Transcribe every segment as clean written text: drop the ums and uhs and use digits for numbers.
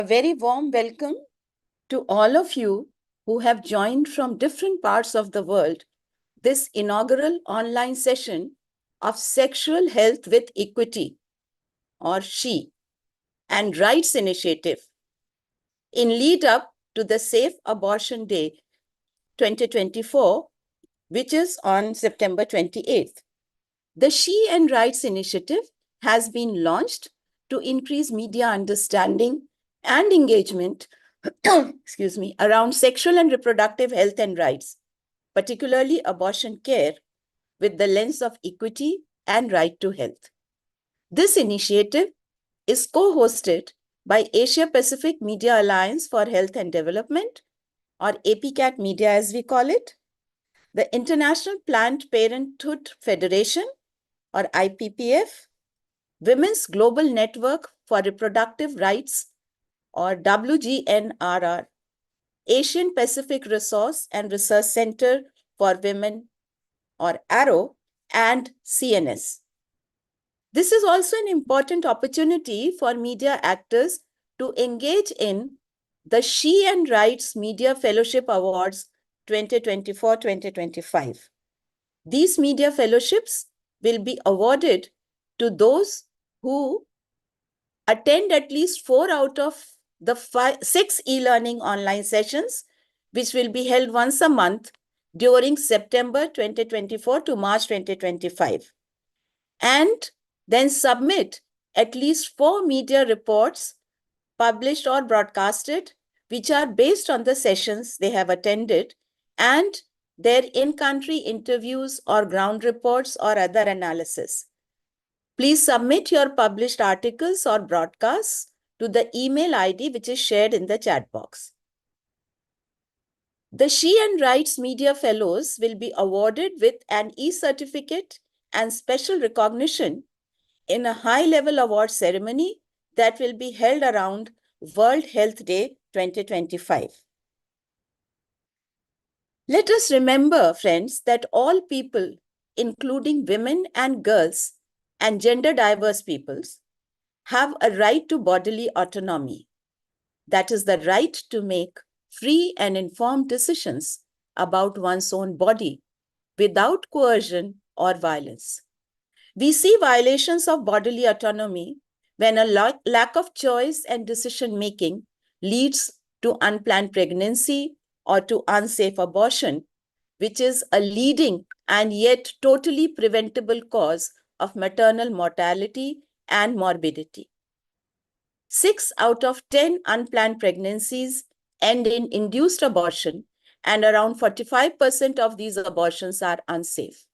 A very warm welcome to all of you who have joined from different parts of the world this inaugural online session of Sexual Health with Equity, or SHE, and Rights Initiative in lead up to the Safe Abortion Day 2024, which is on September 28th. The SHE and Rights Initiative has been launched to increase media understanding and engagement around sexual and reproductive health and rights, particularly abortion care, with the lens of equity and right to health. This initiative is co-hosted by Asia Pacific Media Alliance for Health and Development, or APCAT Media as we call it, the International Planned Parenthood Federation, or IPPF, Women's Global Network for Reproductive Rights, or WGNRR, Asian Pacific Resource and Research Center for Women, or ARROW, and CNS. This is also an important opportunity for media actors to engage in the SHE and Rights Media Fellowship Awards 2024-2025. These media fellowships will be awarded to those who attend at least 4 out of the 6 e-learning online sessions, which will be held once a month during September 2024 to March 2025. And then submit at least 4 media reports published or broadcasted, which are based on the sessions they have attended and their in-country interviews or ground reports or other analysis. Please submit your published articles or broadcasts to the email ID which is shared in the chat box. The SHE and Rights Media Fellows will be awarded with an e-certificate and special recognition in a high-level award ceremony that will be held around World Health Day 2025. Let us remember, friends, that all people, including women and girls and gender-diverse peoples, have a right to bodily autonomy. That is the right to make free and informed decisions about one's own body without coercion or violence. We see violations of bodily autonomy when a lack of choice and decision-making leads to unplanned pregnancy or to unsafe abortion, which is a leading and yet totally preventable cause of maternal mortality and morbidity. 6 out of 10 unplanned pregnancies end in induced abortion, and around 45% of these abortions are unsafe.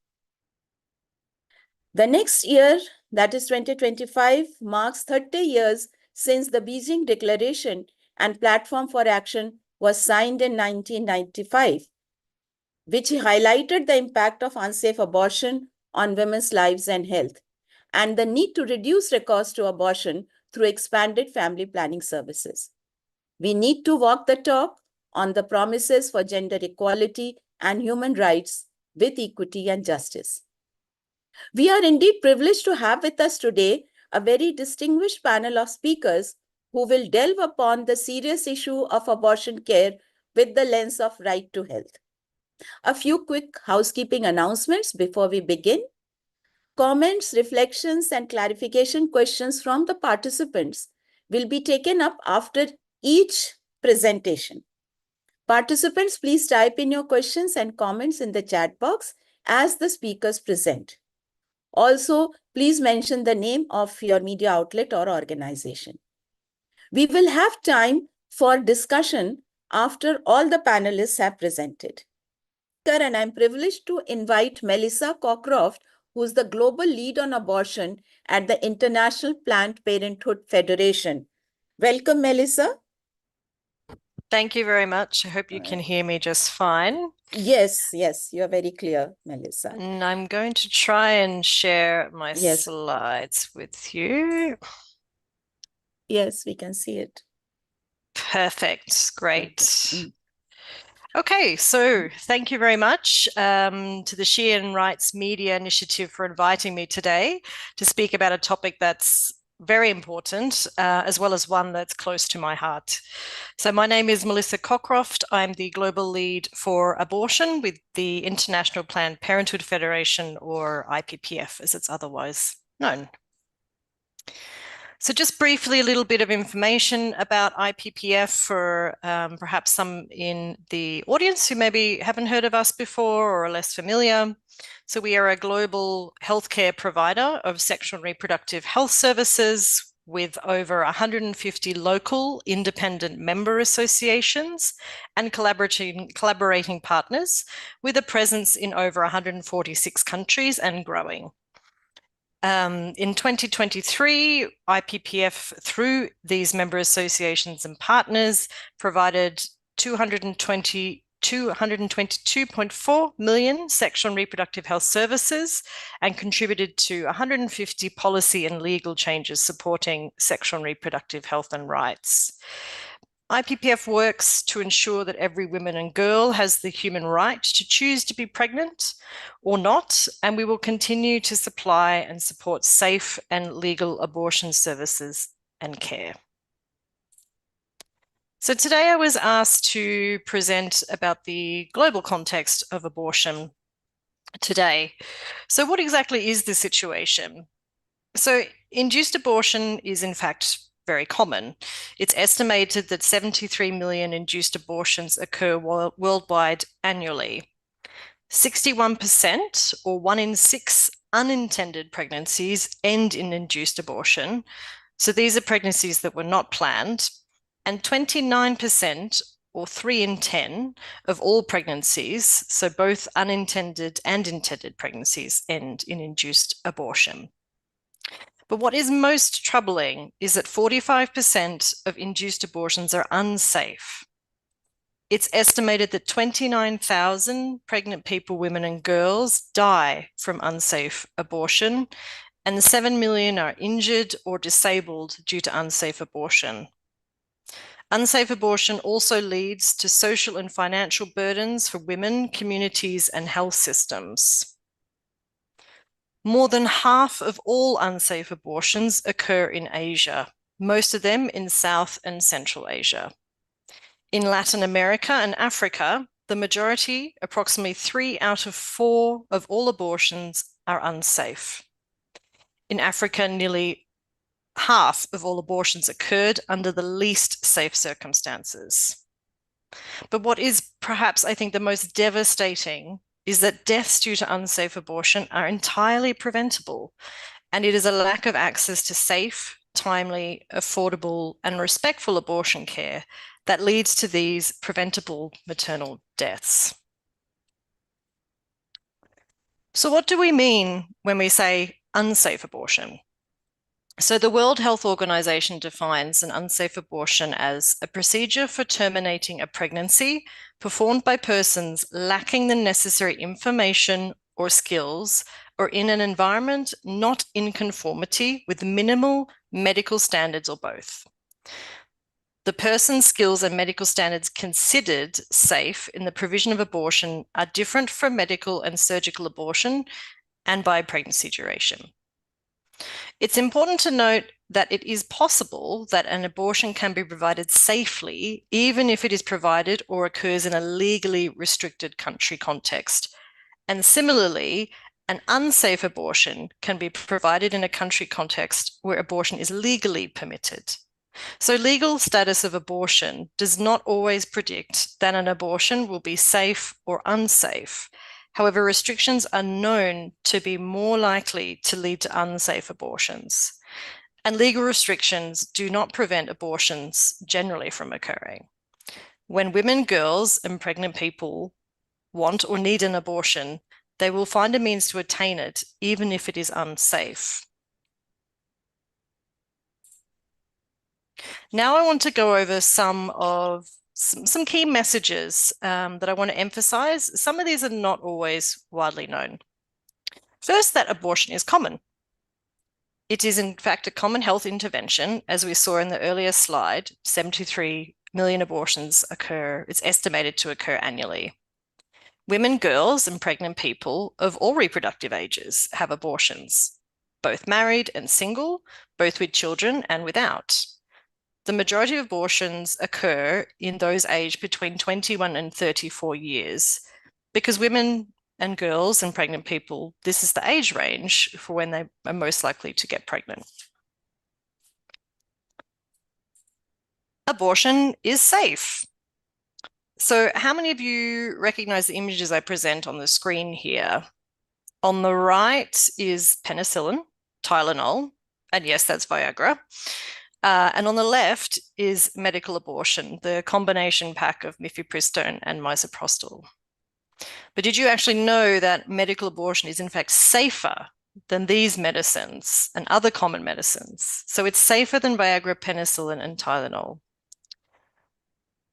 The next year, that is 2025, marks 30 years since the Beijing Declaration and Platform for Action was signed in 1995, which highlighted the impact of unsafe abortion on women's lives and health, and the need to reduce recourse to abortion through expanded family planning services. We need to walk the talk on the promises for gender equality and human rights with equity and justice. We are indeed privileged to have with us today a very distinguished panel of speakers who will delve upon the serious issue of abortion care with the lens of right to health. A few quick housekeeping announcements before we begin. Comments, reflections, and clarification questions from the participants will be taken up after each presentation. Participants, please type in your questions and comments in the chat box as the speakers present. Also, please mention the name of your media outlet or organization. We will have time for discussion after all the panelists have presented. And I'm privileged to invite Melissa Cockcroft, who is the global lead on abortion at the International Planned Parenthood Federation. Welcome, Melissa. Thank you very much. I hope you can hear me just fine. Yes, you're very clear, Melissa. And I'm going to try and share my slides with you. Yes, we can see it. Perfect. Great. Okay, so thank you very much to the SHE and Rights Media Initiative for inviting me today to speak about a topic that's very important, as well as one that's close to my heart. So my name is Melissa Cockcroft. I'm the global lead for abortion with the International Planned Parenthood Federation, or IPPF, as it's otherwise known. So just briefly, a little bit of information about IPPF for perhaps some in the audience who maybe haven't heard of us before or are less familiar. So we are a global healthcare provider of sexual and reproductive health services with over 150 local independent member associations and collaborating partners with a presence in over 146 countries and growing. In 2023, IPPF, through these member associations and partners, provided 222.4 million sexual and reproductive health services and contributed to 150 policy and legal changes supporting sexual and reproductive health and rights. IPPF works to ensure that every woman and girl has the human right to choose to be pregnant or not, and we will continue to supply and support safe and legal abortion services and care. So today I was asked to present about the global context of abortion today. So what exactly is the situation? So induced abortion is in fact very common. It's estimated that 73 million induced abortions occur worldwide annually. 61%, or 1 in 6 unintended pregnancies, end in induced abortion. So these are pregnancies that were not planned. And 29%, or 3 in 10, of all pregnancies, so both unintended and intended pregnancies, end in induced abortion. But what is most troubling is that 45% of induced abortions are unsafe. It's estimated that 29,000 pregnant people, women and girls, die from unsafe abortion, and 7 million are injured or disabled due to unsafe abortion. Unsafe abortion also leads to social and financial burdens for women, communities, and health systems. More than half of all unsafe abortions occur in Asia, most of them in South and Central Asia. In Latin America and Africa, the majority, approximately 3 out of 4 of all abortions, are unsafe. In Africa, nearly half of all abortions occurred under the least safe circumstances. But what is perhaps, I think, the most devastating is that deaths due to unsafe abortion are entirely preventable, and it is a lack of access to safe, timely, affordable, and respectful abortion care that leads to these preventable maternal deaths. So what do we mean when we say unsafe abortion? So the World Health Organization defines an unsafe abortion as a procedure for terminating a pregnancy performed by persons lacking the necessary information or skills, or in an environment not in conformity with minimal medical standards or both. The person's skills and medical standards considered safe in the provision of abortion are different from medical and surgical abortion and by pregnancy duration. It's important to note that it is possible that an abortion can be provided safely, even if it is provided or occurs in a legally restricted country context. And similarly, an unsafe abortion can be provided in a country context where abortion is legally permitted. So legal status of abortion does not always predict that an abortion will be safe or unsafe. However, restrictions are known to be more likely to lead to unsafe abortions. And legal restrictions do not prevent abortions generally from occurring. When women, girls, and pregnant people want or need an abortion, they will find a means to attain it, even if it is unsafe. Now I want to go over some key messages that I want to emphasize. Some of these are not always widely known. First, that abortion is common. It is in fact a common health intervention. As we saw in the earlier slide, 73 million abortions occur, it's estimated to occur annually. Women, girls, and pregnant people of all reproductive ages have abortions. both married and single, both with children and without. The majority of abortions occur in those aged between 21 and 34 years because women and girls and pregnant people, this is the age range for when they are most likely to get pregnant. Abortion is safe. So how many of you recognize the images I present on the screen here? On the right is penicillin, Tylenol, and yes, that's Viagra. And on the left is medical abortion, the combination pack of mifepristone and misoprostol. But did you actually know that medical abortion is in fact safer than these medicines and other common medicines? So it's safer than Viagra, penicillin, and Tylenol.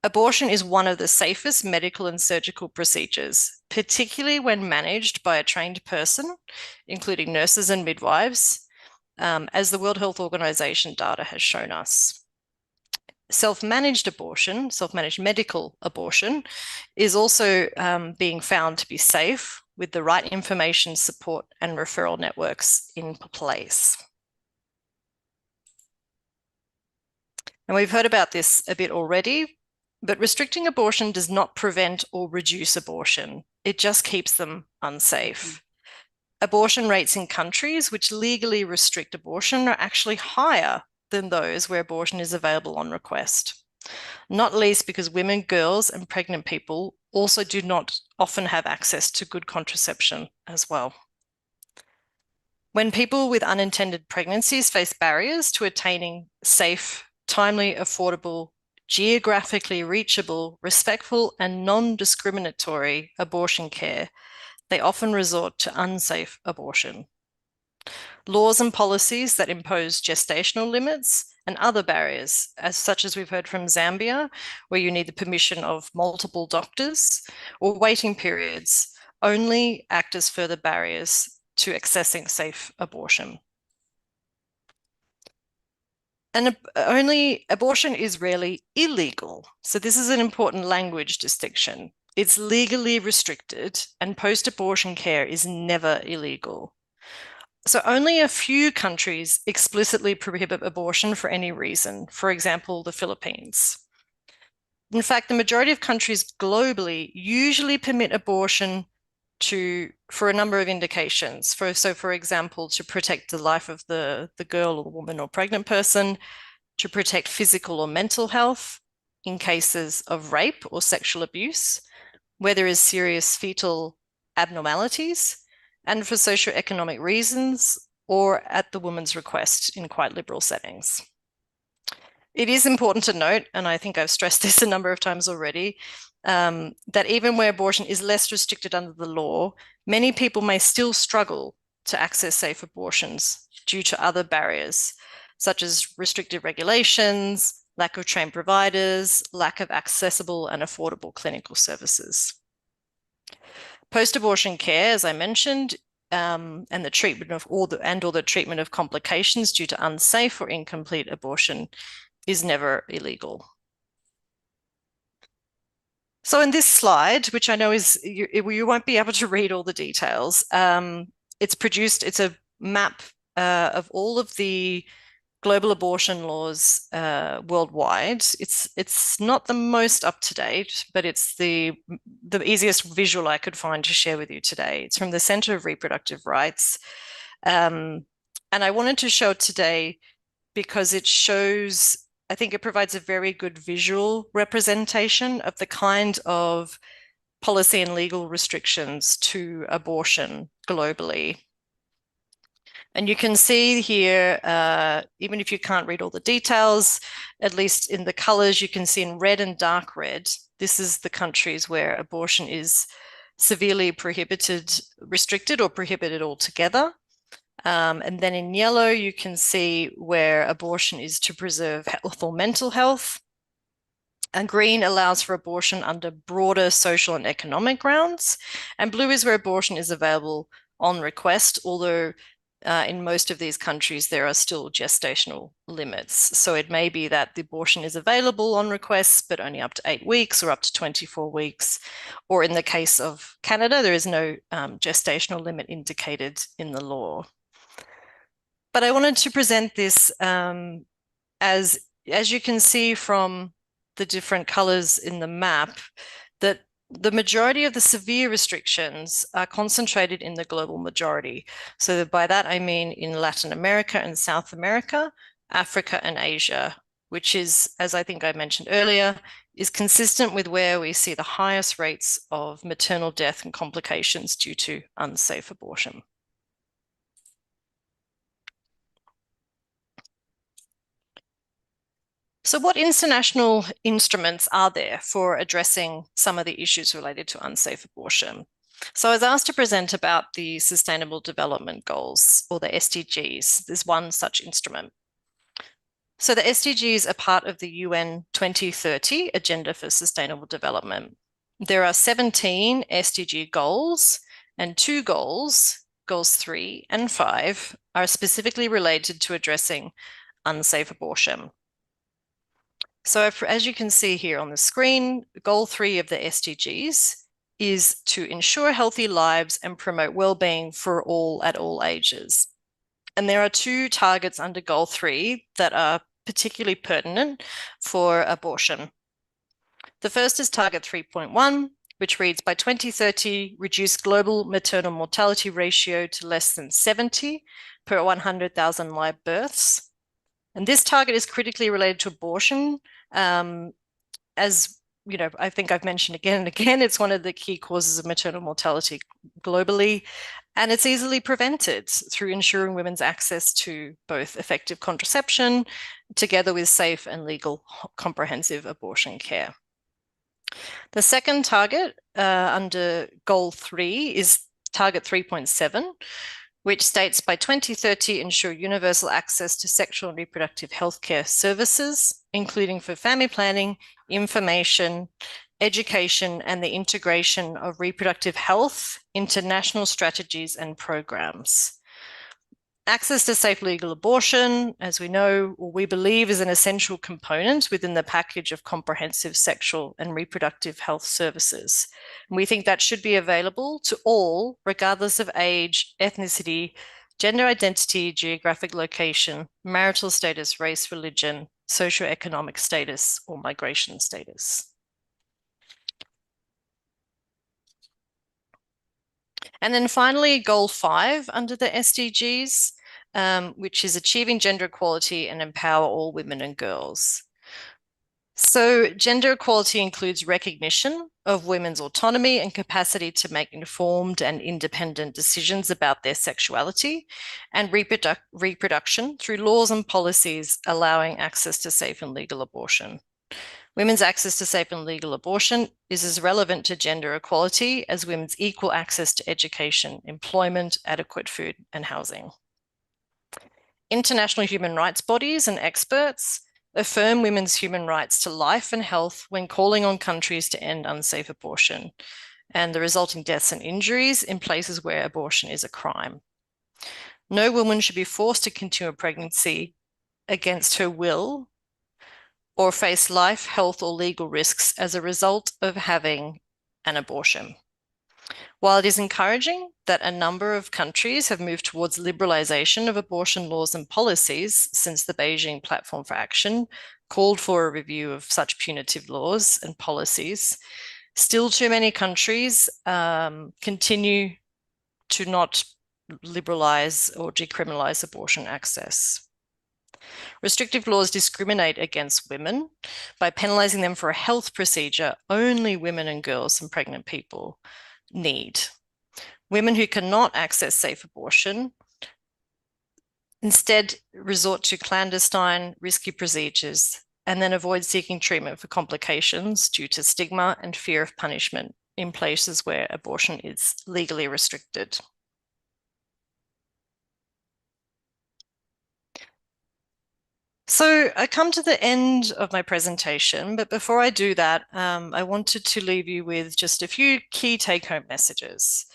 Abortion is one of the safest medical and surgical procedures, particularly when managed by a trained person, including nurses and midwives, as the World Health Organization data has shown us. Self-managed abortion, self-managed medical abortion, is also being found to be safe with the right information, support, and referral networks in place. And we've heard about this a bit already, but restricting abortion does not prevent or reduce abortion. It just keeps them unsafe. Abortion rates in countries which legally restrict abortion are actually higher than those where abortion is available on request, not least because women, girls, and pregnant people also do not often have access to good contraception as well. When people with unintended pregnancies face barriers to attaining safe, timely, affordable, geographically reachable, respectful, and non-discriminatory abortion care, they often resort to unsafe abortion. Laws and policies that impose gestational limits and other barriers, such as we've heard from Zambia, where you need the permission of multiple doctors, or waiting periods, only act as further barriers to accessing safe abortion. And abortion is rarely illegal. So this is an important language distinction. It's legally restricted, and post-abortion care is never illegal. So only a few countries explicitly prohibit abortion for any reason, for example, the Philippines. In fact, the majority of countries globally usually permit abortion for a number of indications. For example, to protect the life of the girl or the woman or pregnant person, to protect physical or mental health in cases of rape or sexual abuse, where there is serious fetal abnormalities, and for socioeconomic reasons or at the woman's request in quite liberal settings. It is important to note, and I think I've stressed this a number of times already, that even where abortion is less restricted under the law, many people may still struggle to access safe abortions due to other barriers, such as restrictive regulations, lack of trained providers, lack of accessible and affordable clinical services. Post-abortion care, as I mentioned, and the treatment of or the treatment of complications due to unsafe or incomplete abortion is never illegal. So in this slide, which I know is you won't be able to read all the details, it's a map of all of the global abortion laws worldwide. It's not the most up to date, but it's the easiest visual I could find to share with you today. It's from the Center of Reproductive Rights. And I wanted to show it today because it shows, I think it provides a very good visual representation of the kind of policy and legal restrictions to abortion globally. And you can see here, even if you can't read all the details, at least in the colors, you can see in red and dark red, this is the countries where abortion is severely prohibited, restricted, or prohibited altogether. And then in yellow, you can see where abortion is to preserve health or mental health. And green allows for abortion under broader social and economic grounds. And blue is where abortion is available on request, although in most of these countries, there are still gestational limits. So it may be that the abortion is available on request, but only up to 8 weeks or up to 24 weeks. Or in the case of Canada, there is no gestational limit indicated in the law. But I wanted to present this as you can see from the different colors in the map, that the majority of the severe restrictions are concentrated in the global majority. So by that, I mean in Latin America and South America, Africa and Asia, which is, as I think I mentioned earlier, is consistent with where we see the highest rates of maternal death and complications due to unsafe abortion. So what international instruments are there for addressing some of the issues related to unsafe abortion? So I was asked to present about the Sustainable Development Goals, or the SDGs. There's one such instrument. So the SDGs are part of the UN 2030 Agenda for Sustainable Development. There are 17 SDG goals, and 2 goals, goals 3 and 5, are specifically related to addressing unsafe abortion. So as you can see here on the screen, goal 3 of the SDGs is to ensure healthy lives and promote well-being for all at all ages. And there are 2 targets under goal 3 that are particularly pertinent for abortion. The first is target 3.1, which reads, by 2030, reduce global maternal mortality ratio to less than 70 per 100,000 live births. And this target is critically related to abortion. As you know, I think I've mentioned again and again, it's one of the key causes of maternal mortality globally, and it's easily prevented through ensuring women's access to both effective contraception together with safe and legal comprehensive abortion care. The second target under goal 3 is target 3.7, which states by 2030, ensure universal access to sexual and reproductive healthcare services, including for family planning, information, education, and the integration of reproductive health into national strategies and programs. Access to safe legal abortion, as we know, or we believe, is an essential component within the package of comprehensive sexual and reproductive health services. And we think that should be available to all, regardless of age, ethnicity, gender identity, geographic location, marital status, race, religion, socioeconomic status, or migration status. And then finally, goal 5 under the SDGs, which is achieving gender equality and empower all women and girls. So gender equality includes recognition of women's autonomy and capacity to make informed and independent decisions about their sexuality and reproduction through laws and policies allowing access to safe and legal abortion. Women's access to safe and legal abortion is as relevant to gender equality as women's equal access to education, employment, adequate food, and housing. International human rights bodies and experts affirm women's human rights to life and health when calling on countries to end unsafe abortion and the resulting deaths and injuries in places where abortion is a crime. No woman should be forced to continue a pregnancy against her will or face life, health, or legal risks as a result of having an abortion. While it is encouraging that a number of countries have moved towards liberalization of abortion laws and policies since the Beijing Platform for Action called for a review of such punitive laws and policies, still too many countries continue to not liberalize or decriminalize abortion access. Restrictive laws discriminate against women by penalizing them for a health procedure only women and girls and pregnant people need. Women who cannot access safe abortion instead resort to clandestine, risky procedures and then avoid seeking treatment for complications due to stigma and fear of punishment in places where abortion is legally restricted. So I come to the end of my presentation, but before I do that, I wanted to leave you with just a few key take-home messages.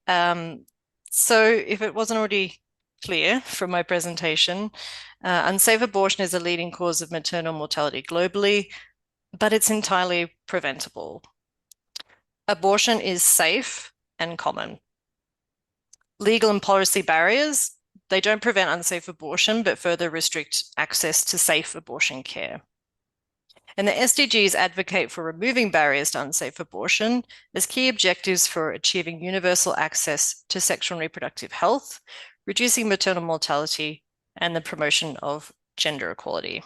So if it wasn't already clear from my presentation, unsafe abortion is a leading cause of maternal mortality globally, but it's entirely preventable. Abortion is safe and common. Legal and policy barriers They don't prevent unsafe abortion, but further restrict access to safe abortion care. And the SDGs advocate for removing barriers to unsafe abortion as key objectives for achieving universal access to sexual and reproductive health, reducing maternal mortality, and the promotion of gender equality.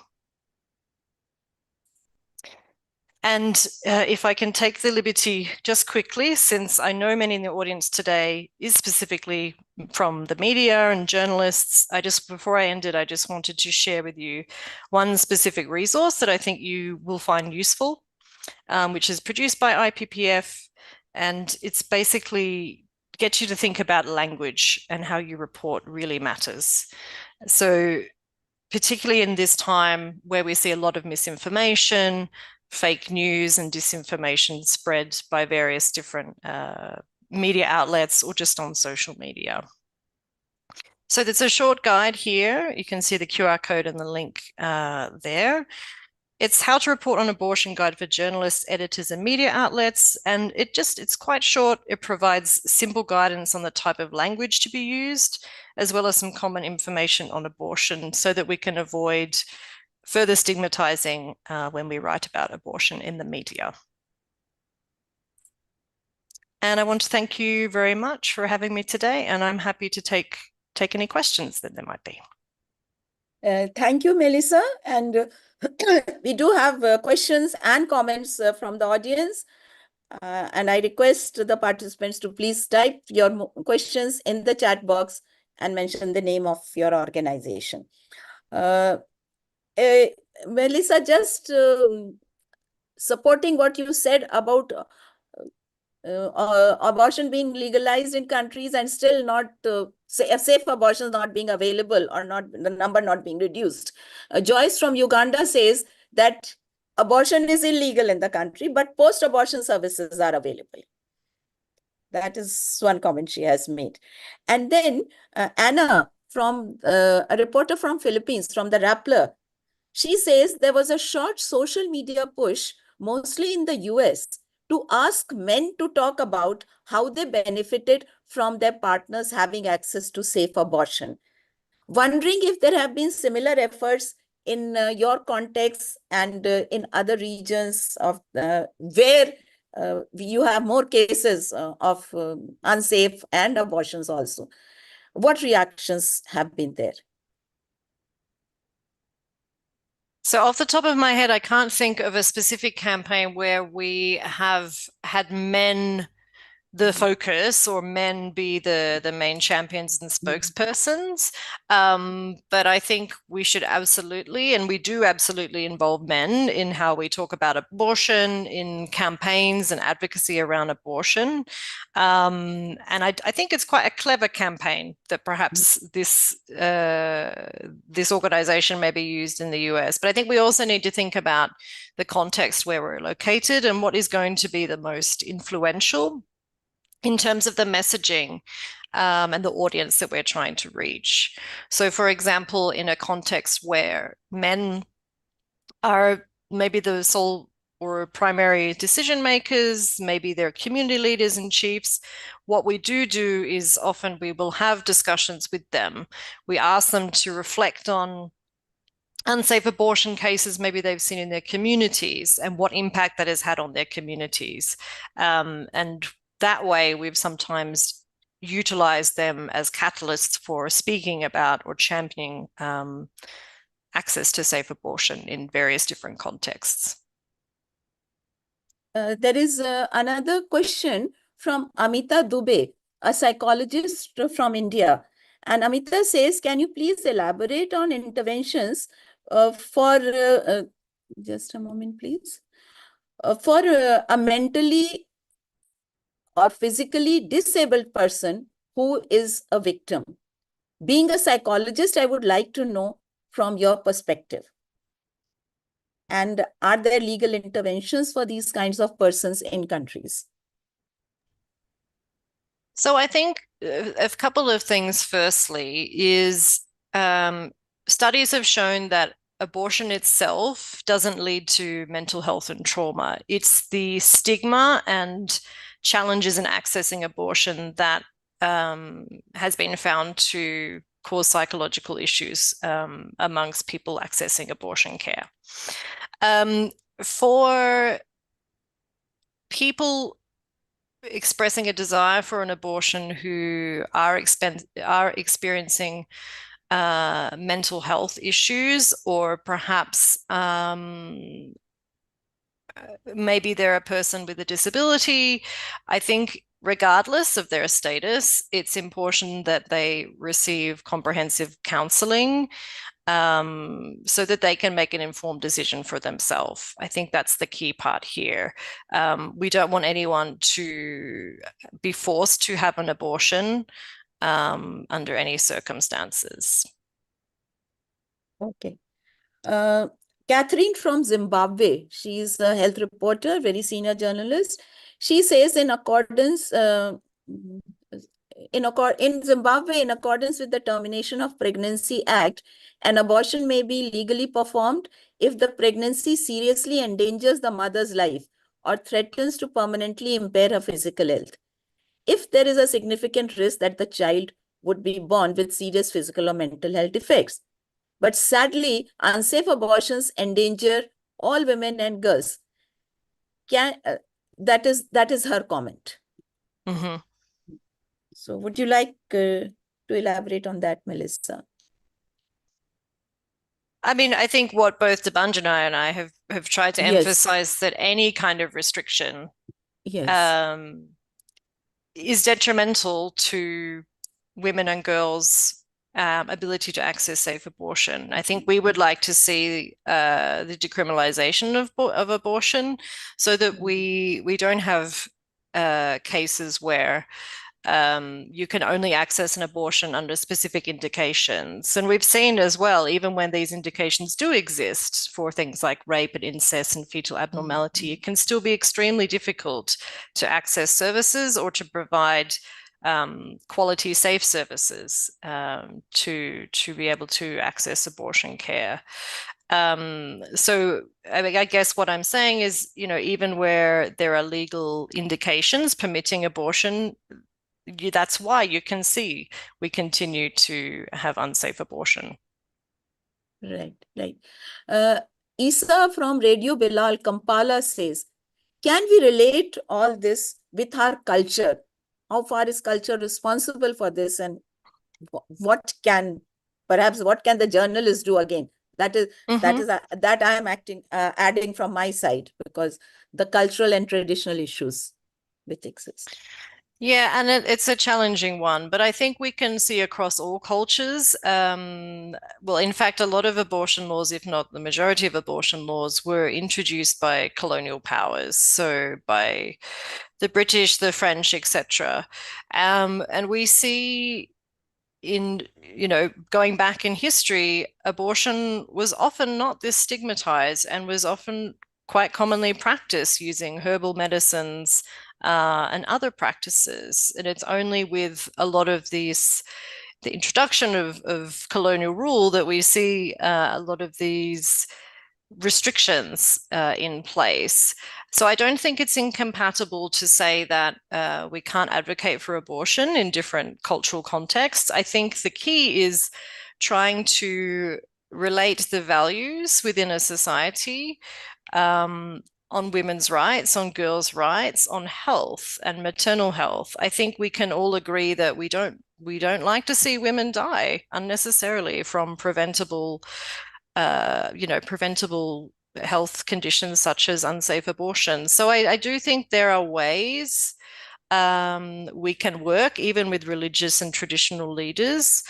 And if I can take the liberty just quickly, since I know many in the audience today is specifically from the media and journalists, before I ended, I just wanted to share with you one specific resource that I think you will find useful, which is produced by IPPF. And it's basically gets you to think about language and how you report really matters. So particularly in this time where we see a lot of misinformation, fake news and disinformation spread by various different media outlets or just on social media. So there's a short guide here. You can see the QR code and the link there. It's How to Report on Abortion Guide for Journalists, Editors, and Media Outlets. And it's quite short. It provides simple guidance on the type of language to be used, as well as some common information on abortion so that we can avoid further stigmatizing when we write about abortion in the media. And I want to thank you very much for having me today, and I'm happy to take any questions that there might be. Thank you, Melissa. And we do have questions and comments from the audience. And I request the participants to please type your questions in the chat box and mention the name of your organization. Melissa, just supporting what you said about abortion being legalized in countries and still not safe abortions not being available or not the number not being reduced. Joyce from Uganda says that abortion is illegal in the country, but post-abortion services are available. That is one comment she has made. And then Anna, from a reporter from Philippines, from the Rappler, she says there was a short social media push, mostly in the US, to ask men to talk about how they benefited from their partners having access to safe abortion. Wondering if there have been similar efforts in your context and in other regions of where you have more cases of unsafe and abortions also. What reactions have been there? So off the top of my head, I can't think of a specific campaign where we have had men the focus or men be the main champions and spokespersons. But I think we should absolutely, and we do absolutely involve men in how we talk about abortion, in campaigns and advocacy around abortion. And I think it's quite a clever campaign that perhaps this organization may be used in the US. But I think we also need to think about the context where we're located and what is going to be the most influential in terms of the messaging and the audience that we're trying to reach. So, for example, in a context where men are maybe the sole or primary decision makers, maybe they're community leaders and chiefs, what we do is often we will have discussions with them. We ask them to reflect on unsafe abortion cases maybe they've seen in their communities and what impact that has had on their communities. And that way, we've sometimes utilized them as catalysts for speaking about or championing access to safe abortion in various different contexts. There is another question from Amita Dubey, a psychologist from India. And Amita says, can you please elaborate on interventions just a moment, please, for a mentally or physically disabled person who is a victim? Being a psychologist, I would like to know from your perspective. And are there legal interventions for these kinds of persons in countries? So I think a couple of things. Firstly is studies have shown that abortion itself doesn't lead to mental health and trauma. It's the stigma and challenges in accessing abortion that has been found to cause psychological issues amongst people accessing abortion care. For people expressing a desire for an abortion who are experiencing mental health issues, or perhaps maybe they're a person with a disability, I think regardless of their status, it's important that they receive comprehensive counselling so that they can make an informed decision for themselves. I think that's the key part here. We don't want anyone to be forced to have an abortion under any circumstances. Okay. Catherine from Zimbabwe, she's a health reporter, very senior journalist. She says in Zimbabwe, in accordance with the Termination of Pregnancy Act, an abortion may be legally performed if the pregnancy seriously endangers the mother's life or threatens to permanently impair her physical health. If there is a significant risk that the child would be born with serious physical or mental health effects. But sadly, unsafe abortions endanger all women and girls. That is her comment. Mm-hmm. So would you like to elaborate on that, Melissa? I mean, I think what both Debanjana and I have tried to emphasize that any kind of restriction is detrimental to women and girls' ability to access safe abortion. I think we would like to see the decriminalization of abortion so that we don't have cases where you can only access an abortion under specific indications. And we've seen as well, even when these indications do exist for things like rape and incest and fetal abnormality, it can still be extremely difficult to access services or to provide quality, safe services to be able to access abortion care. So I guess what I'm saying is, even where there are legal indications permitting abortion, that's why you can see we continue to have unsafe abortion. Right. Isa from Radio Bilal, Kampala says, can we relate all this with our culture? How far is culture responsible for this? And what can the journalist do again? That I am adding from my side, because the cultural and traditional issues which exist. Yeah, and it's a challenging one, but I think we can see across all cultures. Well, in fact, a lot of abortion laws, if not the majority of abortion laws, were introduced by colonial powers, so by the British, the French, etc. And we see going back in history, abortion was often not this stigmatized and was often quite commonly practiced using herbal medicines and other practices. And it's only with a lot of the introduction of colonial rule that we see a lot of these restrictions in place. So I don't think it's incompatible to say that we can't advocate for abortion in different cultural contexts. I think the key is trying to relate the values within a society on women's rights, on girls' rights, on health and maternal health. I think we can all agree that we don't like to see women die unnecessarily from preventable health conditions such as unsafe abortion. So I do think there are ways we can work, even with religious and traditional leaders,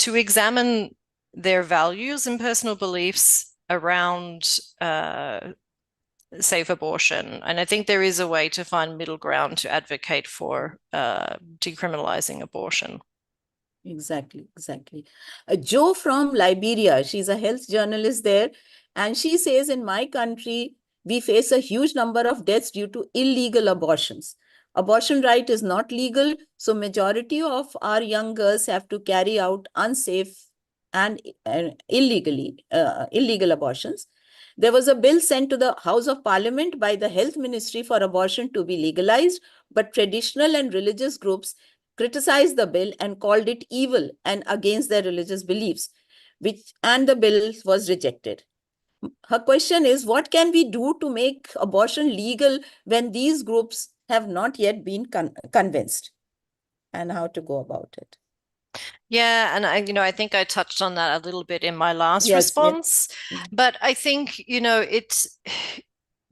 to examine their values and personal beliefs around safe abortion. And I think there is a way to find middle ground to advocate for decriminalizing abortion. Exactly. Jo from Liberia, she's a health journalist there, and she says, in my country, we face a huge number of deaths due to illegal abortions. Abortion right is not legal, so majority of our young girls have to carry out unsafe and illegal abortions. There was a bill sent to the House of Parliament by the Health Ministry for abortion to be legalized, but traditional and religious groups criticized the bill and called it evil and against their religious beliefs, and the bill was rejected. Her question is, what can we do to make abortion legal when these groups have not yet been convinced, and how to go about it? Yeah, and I think I touched on that a little bit in my last Yes, yes. response, but I think,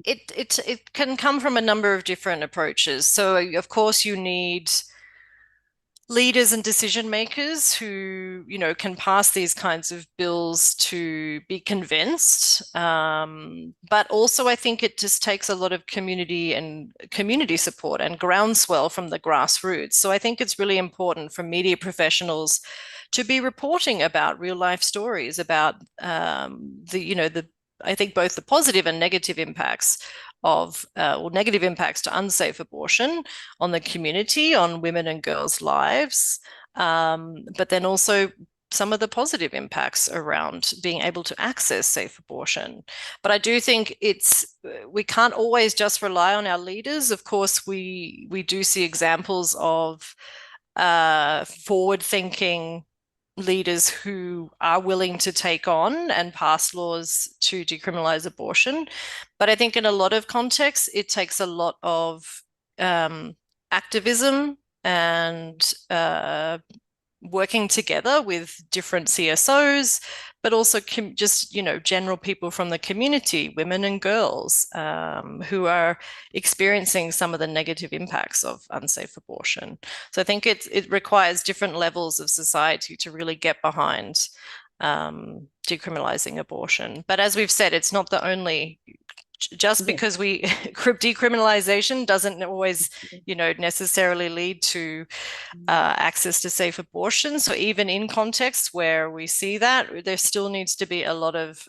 it can come from a number of different approaches. So of course you need leaders and decision makers who, can pass these kinds of bills to be convinced. But also I think it just takes a lot of community support and groundswell from the grassroots. So I think it's really important for media professionals to be reporting about real life stories about I think both the positive and negative impacts of or negative impacts to unsafe abortion on the community, on women and girls' lives, but then also some of the positive impacts around being able to access safe abortion. But I do think we can't always just rely on our leaders. Of course, we do see examples of forward-thinking leaders who are willing to take on and pass laws to decriminalize abortion. But I think in a lot of contexts, it takes a lot of activism and working together with different CSOs, but also just, general people from the community, women and girls, who are experiencing some of the negative impacts of unsafe abortion. So I think it requires different levels of society to really get behind decriminalizing abortion. But as we've said, it's not the only, just because decriminalization doesn't always, necessarily lead to access to safe abortion. So even in contexts where we see that, there still needs to be a lot of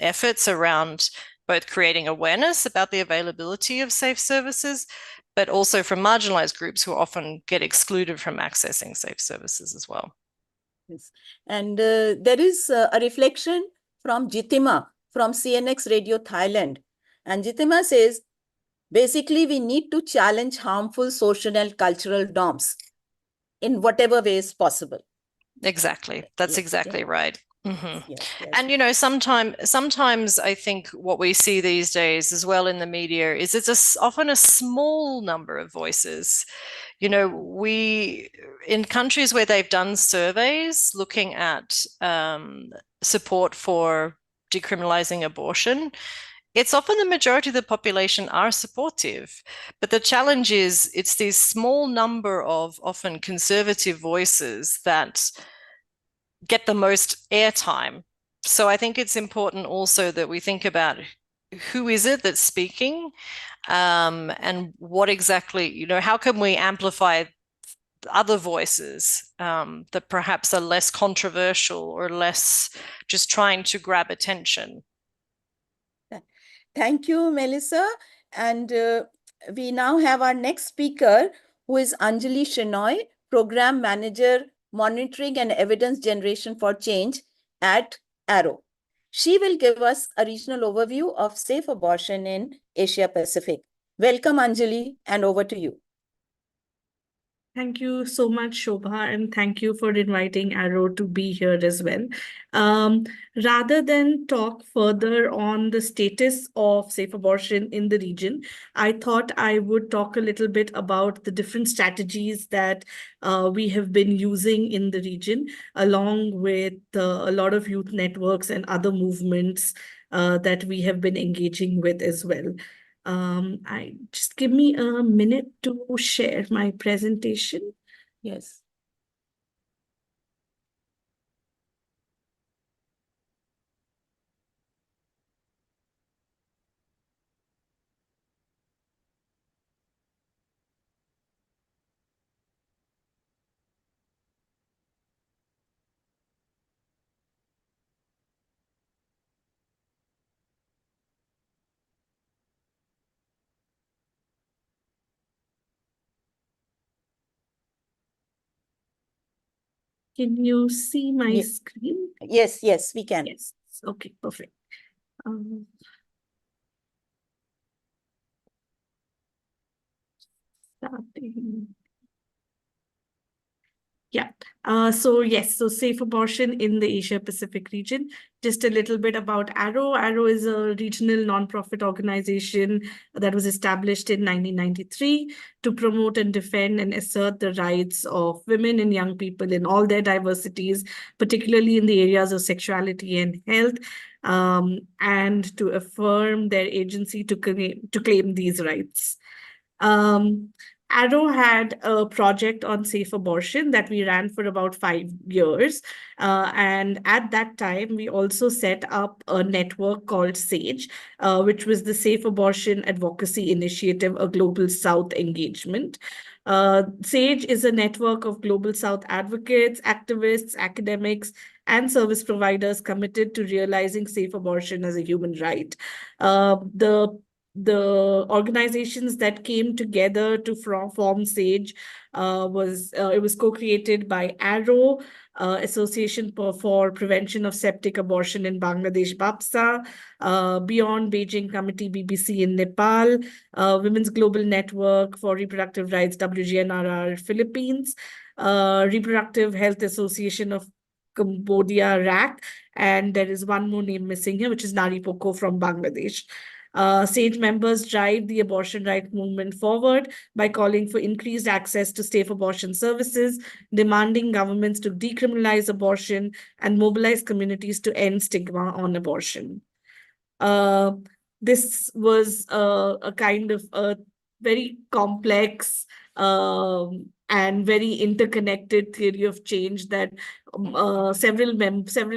efforts around both creating awareness about the availability of safe services, but also from marginalized groups who often get excluded from accessing safe services as well. Yes. And there is a reflection from Jitima from CNX Radio Thailand. And Jitima says, basically, we need to challenge harmful social and cultural norms in whatever way is possible. Exactly. That's exactly right. Mm-hmm. Yes, yes. And sometimes I think what we see these days as well in the media is it's often a small number of voices. We in countries where they've done surveys looking at support for decriminalizing abortion, it's often the majority of the population are supportive. But the challenge is it's these small number of often conservative voices that get the most airtime. So I think it's important also that we think about who is it that's speaking, and what exactly, how can we amplify other voices that perhaps are less controversial or less just trying to grab attention. Thank you, Melissa. And we now have our next speaker, who is Anjali Shenoy, Program Manager, Monitoring and Evidence Generation for Change at Arrow. She will give us a regional overview of safe abortion in Asia Pacific. Welcome, Anjali, and over to you. Thank you so much, Shobha, and thank you for inviting Arrow to be here as well. Rather than talk further on the status of safe abortion in the region, I thought I would talk a little bit about the different strategies that we have been using in the region, along with a lot of youth networks and other movements that we have been engaging with as well. I just give me a minute to share my presentation. Yes. Can you see my screen? Yes, yes, we can. Yes. Okay, perfect. Starting. Yeah. So safe abortion in the Asia Pacific region. Just a little bit about Arrow. Arrow is a regional nonprofit organization that was established in 1993 to promote and defend and assert the rights of women and young people in all their diversities, particularly in the areas of sexuality and health, and to affirm their agency to claim these rights. Arrow had a project on safe abortion that we ran for about 5 years. And at that time, we also set up a network called SAGE, which was the Safe Abortion Advocacy Initiative, a Global South engagement. SAGE is a network of Global South advocates, activists, academics, and service providers committed to realizing safe abortion as a human right. The organizations that came together to form SAGE was co-created by Arrow, Association for Prevention of Septic Abortion in Bangladesh, BAPSA, Beyond Beijing Committee, BBC in Nepal, Women's Global Network for Reproductive Rights, WGNRR, Philippines, Reproductive Health Association of Cambodia, RAC, and there is one more name missing here, which is Nari Poko from Bangladesh. SAGE members drive the abortion right movement forward by calling for increased access to safe abortion services, demanding governments to decriminalize abortion, and mobilize communities to end stigma on abortion. This was a kind of a very complex and very interconnected theory of change that several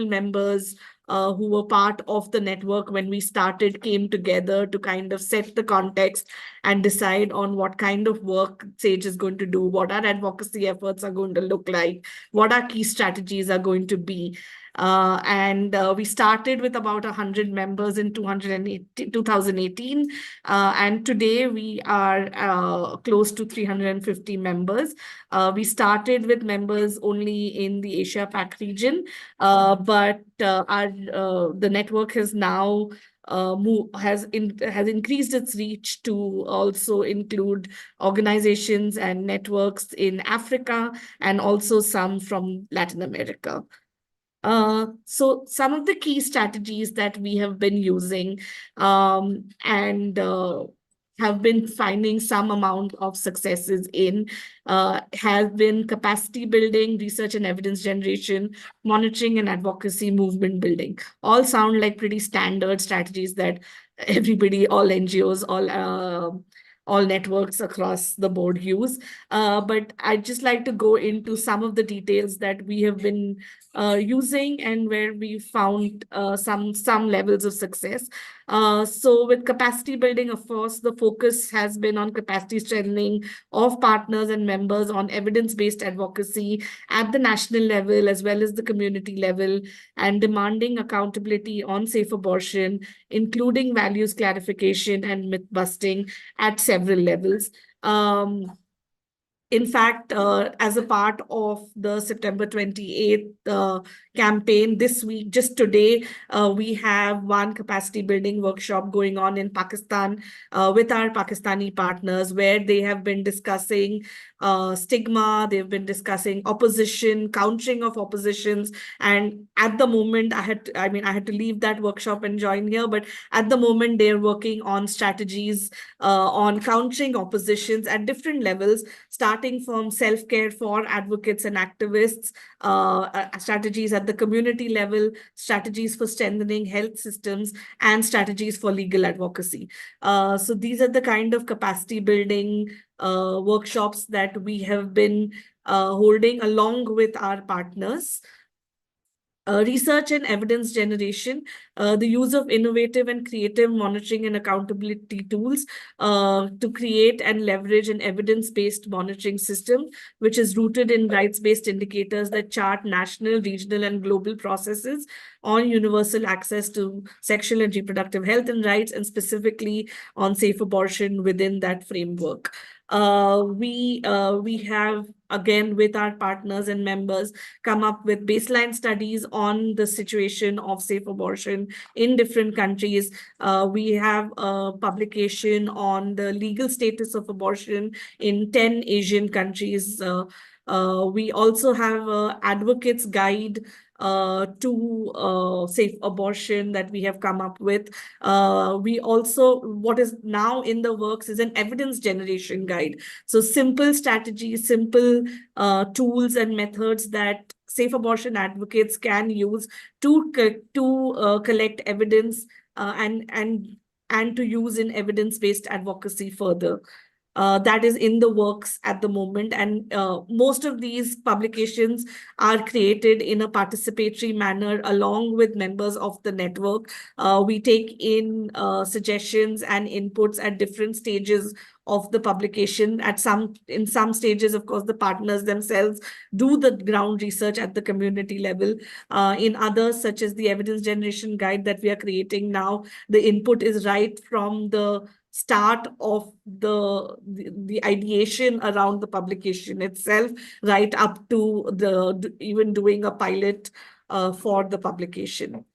members who were part of the network when we started came together to kind of set the context and decide on what kind of work SAGE is going to do, what our advocacy efforts are going to look like, what our key strategies are going to be. And we started with about 100 members in 2018. And today we are close to 350 members. We started with members only in the Asia-Pac region, but the network has now has increased its reach to also include organizations and networks in Africa and also some from Latin America. So some of the key strategies that we have been using and have been finding some amount of successes in has been capacity building, research and evidence generation, monitoring and advocacy, movement building. All sound like pretty standard strategies that everybody, all NGOs, all networks across the board use. But I'd just like to go into some of the details that we have been using and where we found some levels of success. So with capacity building, of course, the focus has been on capacity strengthening of partners and members on evidence-based advocacy at the national level as well as the community level, and demanding accountability on safe abortion, including values clarification and myth busting at several levels. In fact, as a part of the September 28th campaign this week, just today, we have one capacity building workshop going on in Pakistan with our Pakistani partners, where they have been discussing stigma, they've been discussing opposition, countering of oppositions. And at the moment, I had to leave that workshop and join here, but at the moment, they're working on strategies on countering oppositions at different levels, starting from self-care for advocates and activists, strategies at the community level, strategies for strengthening health systems, and strategies for legal advocacy. So these are the kind of capacity building workshops that we have been holding along with our partners. Research and evidence generation, the use of innovative and creative monitoring and accountability tools to create and leverage an evidence-based monitoring system, which is rooted in rights-based indicators that chart national, regional, and global processes on universal access to sexual and reproductive health and rights, and specifically on safe abortion within that framework. We have, again, with our partners and members, come up with baseline studies on the situation of safe abortion in different countries. We have a publication on the legal status of abortion in 10 Asian countries, We also have an advocates guide to safe abortion that we have come up with. We also, what is now in the works is an evidence generation guide. So simple strategies, simple tools and methods that safe abortion advocates can use to collect evidence and to use in evidence-based advocacy further. That is in the works at the moment. And most of these publications are created in a participatory manner along with members of the network. We take in suggestions and inputs at different stages of the publication. In some stages, of course, the partners themselves do the ground research at the community level. In others, such as the evidence generation guide that we are creating now, the input is right from the start of the ideation around the publication itself, right up to even doing a pilot for the publication.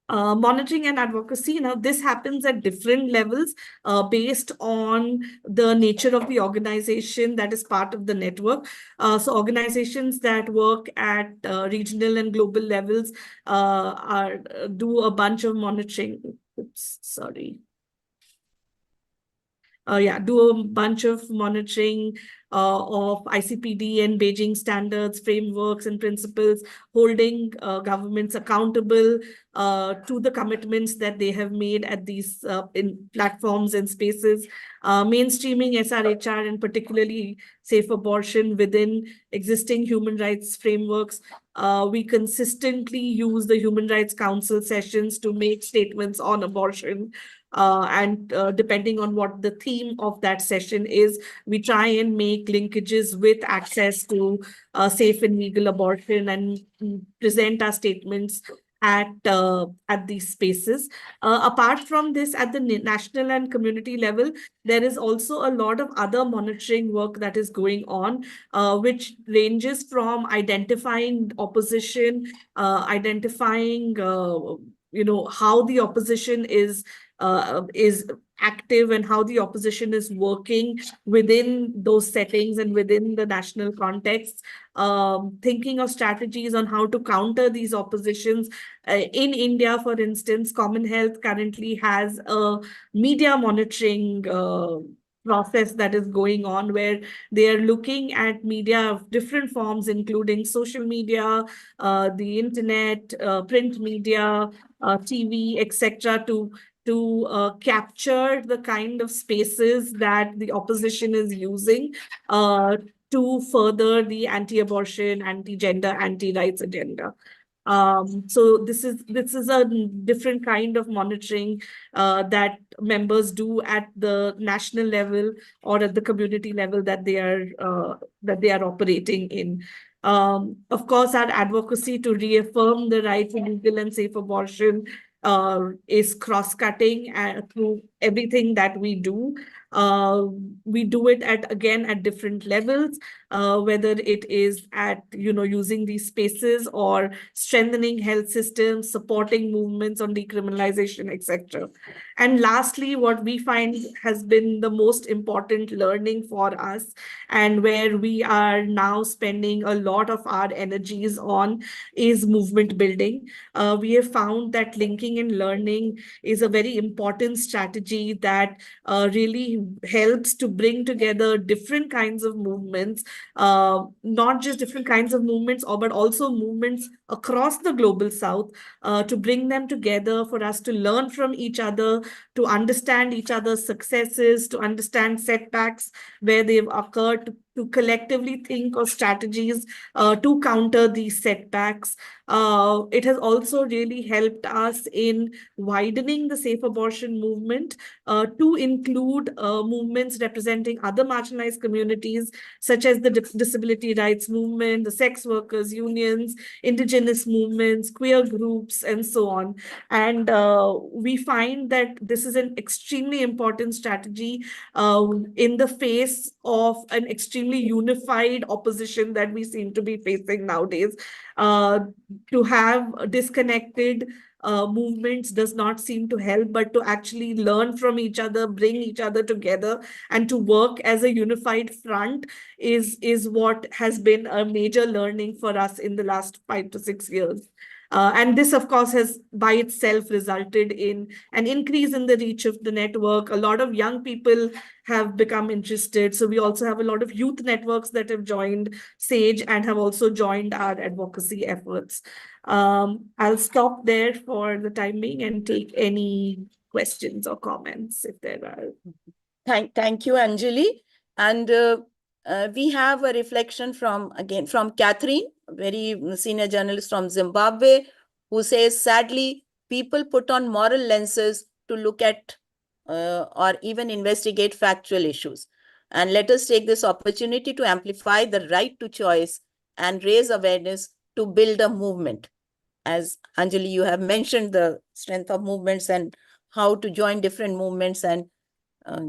Monitoring and advocacy, now this happens at different levels based on the nature of the organization that is part of the network. So organizations that work at regional and global levels do a bunch of monitoring. Oops, sorry. Do a bunch of monitoring of ICPD and Beijing standards, frameworks, and principles, holding governments accountable to the commitments that they have made at these in platforms and spaces, mainstreaming SRHR and particularly safe abortion within existing human rights frameworks. We consistently use the Human Rights Council sessions to make statements on abortion. And depending on what the theme of that session is, we try and make linkages with access to safe and legal abortion and present our statements at these spaces. Apart from this, at the national and community level, there is also a lot of other monitoring work that is going on, which ranges from identifying opposition, identifying how the opposition is active and how the opposition is working within those settings and within the national context, thinking of strategies on how to counter these oppositions. In India, for instance, Common Health currently has a media monitoring process that is going on, where they are looking at media of different forms, including social media, the internet, print media, TV, etc., to capture the kind of spaces that the opposition is using to further the anti-abortion, anti-gender, anti-rights agenda. So this is a different kind of monitoring that members do at the national level or at the community level that they are operating in. Of course, our advocacy to reaffirm the right to legal and safe abortion is cross-cutting through everything that we do. We do it at different levels, whether it is at using these spaces or strengthening health systems, supporting movements on decriminalization, etc. And lastly, what we find has been the most important learning for us, and where we are now spending a lot of our energies on, is movement building. We have found that linking and learning is a very important strategy that really helps to bring together different kinds of movements, not just different kinds of movements, but also movements across the global south, to bring them together for us to learn from each other, to understand each other's successes, to understand setbacks where they've occurred, to collectively think of strategies to counter these setbacks. It has also really helped us in widening the safe abortion movement to include movements representing other marginalized communities, such as the disability rights movement, the sex workers unions, indigenous movements, queer groups, and so on. And we find that this is an extremely important strategy in the face of an extremely unified opposition that we seem to be facing nowadays. To have disconnected movements does not seem to help, but to actually learn from each other, bring each other together, and to work as a unified front is what has been a major learning for us in the last 5 to 6 years. And this, of course, has by itself resulted in an increase in the reach of the network. A lot of young people have become interested. So we also have a lot of youth networks that have joined SAGE and have also joined our advocacy efforts. I'll stop there for the time being and take any questions or comments if there are. Thank you, Anjali. And we have a reflection from Catherine, a very senior journalist from Zimbabwe, who says, sadly, people put on moral lenses to look at or even investigate factual issues. And let us take this opportunity to amplify the right to choice and raise awareness to build a movement. As Anjali, you have mentioned the strength of movements and how to join different movements and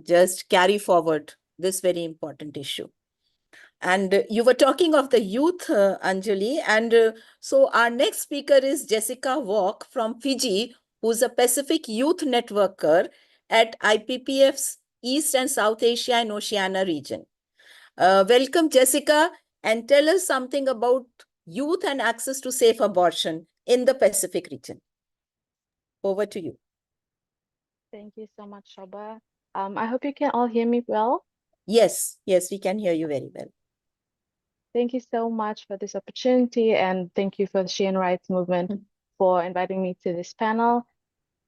just carry forward this very important issue. And you were talking of the youth, Anjali, and so our next speaker is Jessica Walk from Fiji, who's a Pacific Youth Networker at IPPF's East and South Asia and Oceania region. Welcome, Jessica, and tell us something about youth and access to safe abortion in the Pacific region. Over to you. Thank you so much, Shobha. I hope you can all hear me well. Yes, we can hear you very well. Thank you so much for this opportunity, and thank you for the Asian Rights Movement for inviting me to this panel.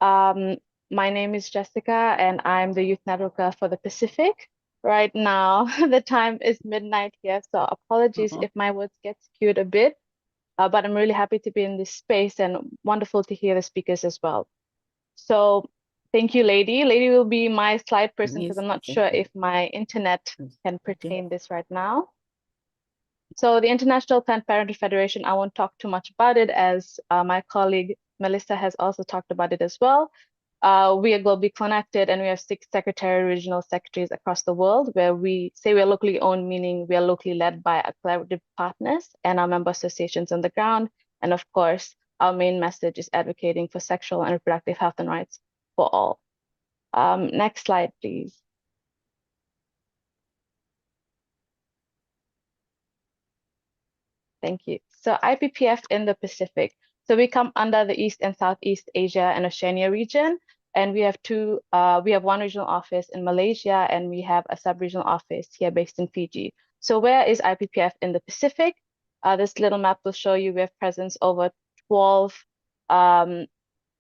My name is Jessica, and I'm the Youth Networker for the Pacific. Right now, the time is midnight here, so apologies if my words get skewed a bit, but I'm really happy to be in this space and wonderful to hear the speakers as well. So thank you, Lady. Lady will be my slide person because I'm not sure if my internet can pertain this right now. So the International Planned Parenthood Federation, I won't talk too much about it as my colleague Melissa has also talked about it as well. We are globally connected and we have 6 secretary regional secretaries across the world where we say we are locally owned, meaning we are locally led by our collaborative partners and our member associations on the ground. And of course, our main message is advocating for sexual and reproductive health and rights for all. Next slide, please. Thank you. So IPPF in the Pacific. So we come under the East and Southeast Asia and Oceania region. And we have one regional office in Malaysia and we have a sub-regional office here based in Fiji. So where is IPPF in the Pacific? This little map will show you we have presence over 12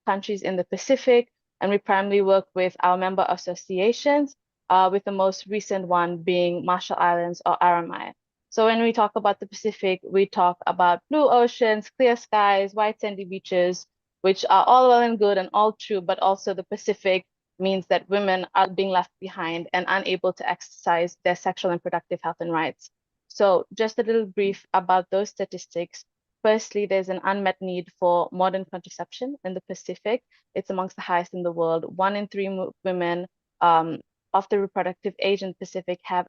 countries in the Pacific. And we primarily work with our member associations, with the most recent one being Marshall Islands or RMI. So when we talk about the Pacific, we talk about blue oceans, clear skies, white sandy beaches, which are all well and good and all true, but also the Pacific means that women are being left behind and unable to exercise their sexual and reproductive health and rights. So just a little brief about those statistics. Firstly, there's an unmet need for modern contraception in the Pacific. It's amongst the highest in the world. 1 in 3 women of the reproductive age in the Pacific have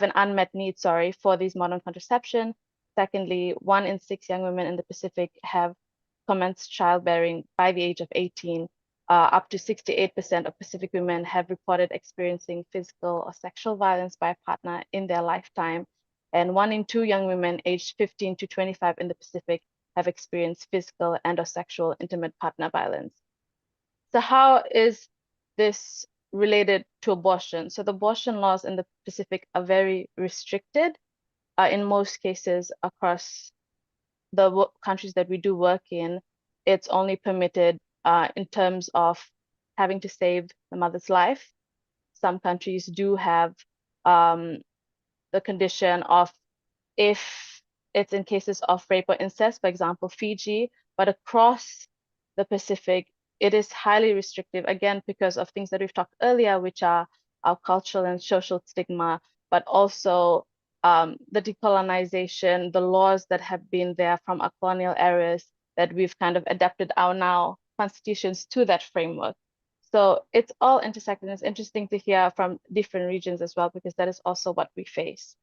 an unmet need, for these modern contraception. Secondly, 1 in 6 young women in the Pacific have commenced childbearing by the age of 18. Up to 68% of Pacific women have reported experiencing physical or sexual violence by a partner in their lifetime. And 1 in 2 young women aged 15 to 25 in the Pacific have experienced physical and or sexual intimate partner violence. So how is this related to abortion? So the abortion laws in the Pacific are very restricted in most cases across the countries that we do work in. It's only permitted in terms of having to save the mother's life. Some countries do have the condition of if it's in cases of rape or incest, for example, Fiji, but across the Pacific, it is highly restrictive, again, because of things that we've talked earlier, which are our cultural and social stigma, but also the decolonization, the laws that have been there from our colonial eras that we've kind of adapted our now constitutions to that framework. So it's all intersected. It's interesting to hear from different regions as well, because that is also what we face.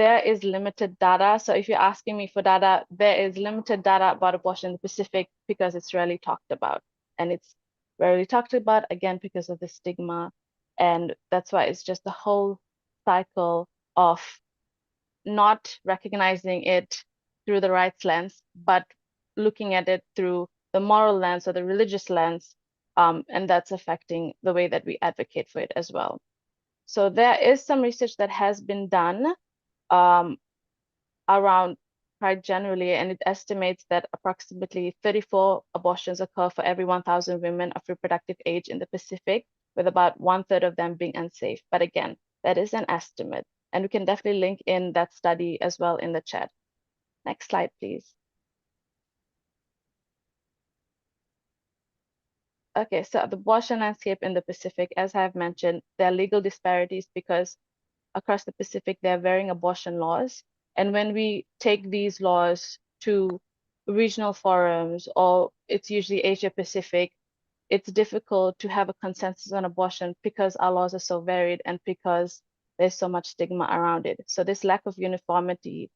there is limited data. So if you're asking me for data, there is limited data about abortion in the Pacific because it's rarely talked about. And it's rarely talked about, again, because of the stigma. And that's why it's just the whole cycle of not recognizing it through the rights lens, but looking at it through the moral lens or the religious lens. And that's affecting the way that we advocate for it as well. So there is some research that has been done around pride generally, and it estimates that approximately 34 abortions occur for every 1,000 women of reproductive age in the Pacific, with about 1/3 of them being unsafe. But again, that is an estimate, and we can definitely link in that study as well in the chat. Next slide, please. Okay, so the abortion landscape in the Pacific, as I've mentioned, there are legal disparities because across the Pacific, there are varying abortion laws. And when we take these laws to regional forums, or it's usually Asia Pacific, it's difficult to have a consensus on abortion because our laws are so varied and because there's so much stigma around it. So this lack of uniformity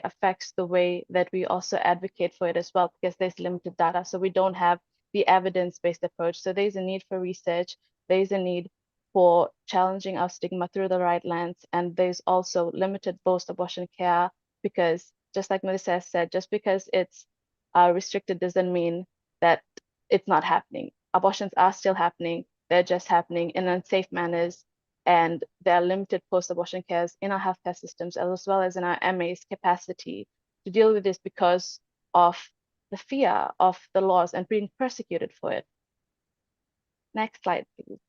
affects the way that we also advocate for it as well, because there's limited data. So we don't have the evidence-based approach. So there's a need for research. There's a need for challenging our stigma through the right lens. And there's also limited post-abortion care, because just like Melissa has said, just because it's restricted doesn't mean that it's not happening. Abortions are still happening. They're just happening in unsafe manners. And there are limited post-abortion cares in our healthcare systems, as well as in our MA's capacity to deal with this because of the fear of the laws and being persecuted for it. Next slide, please.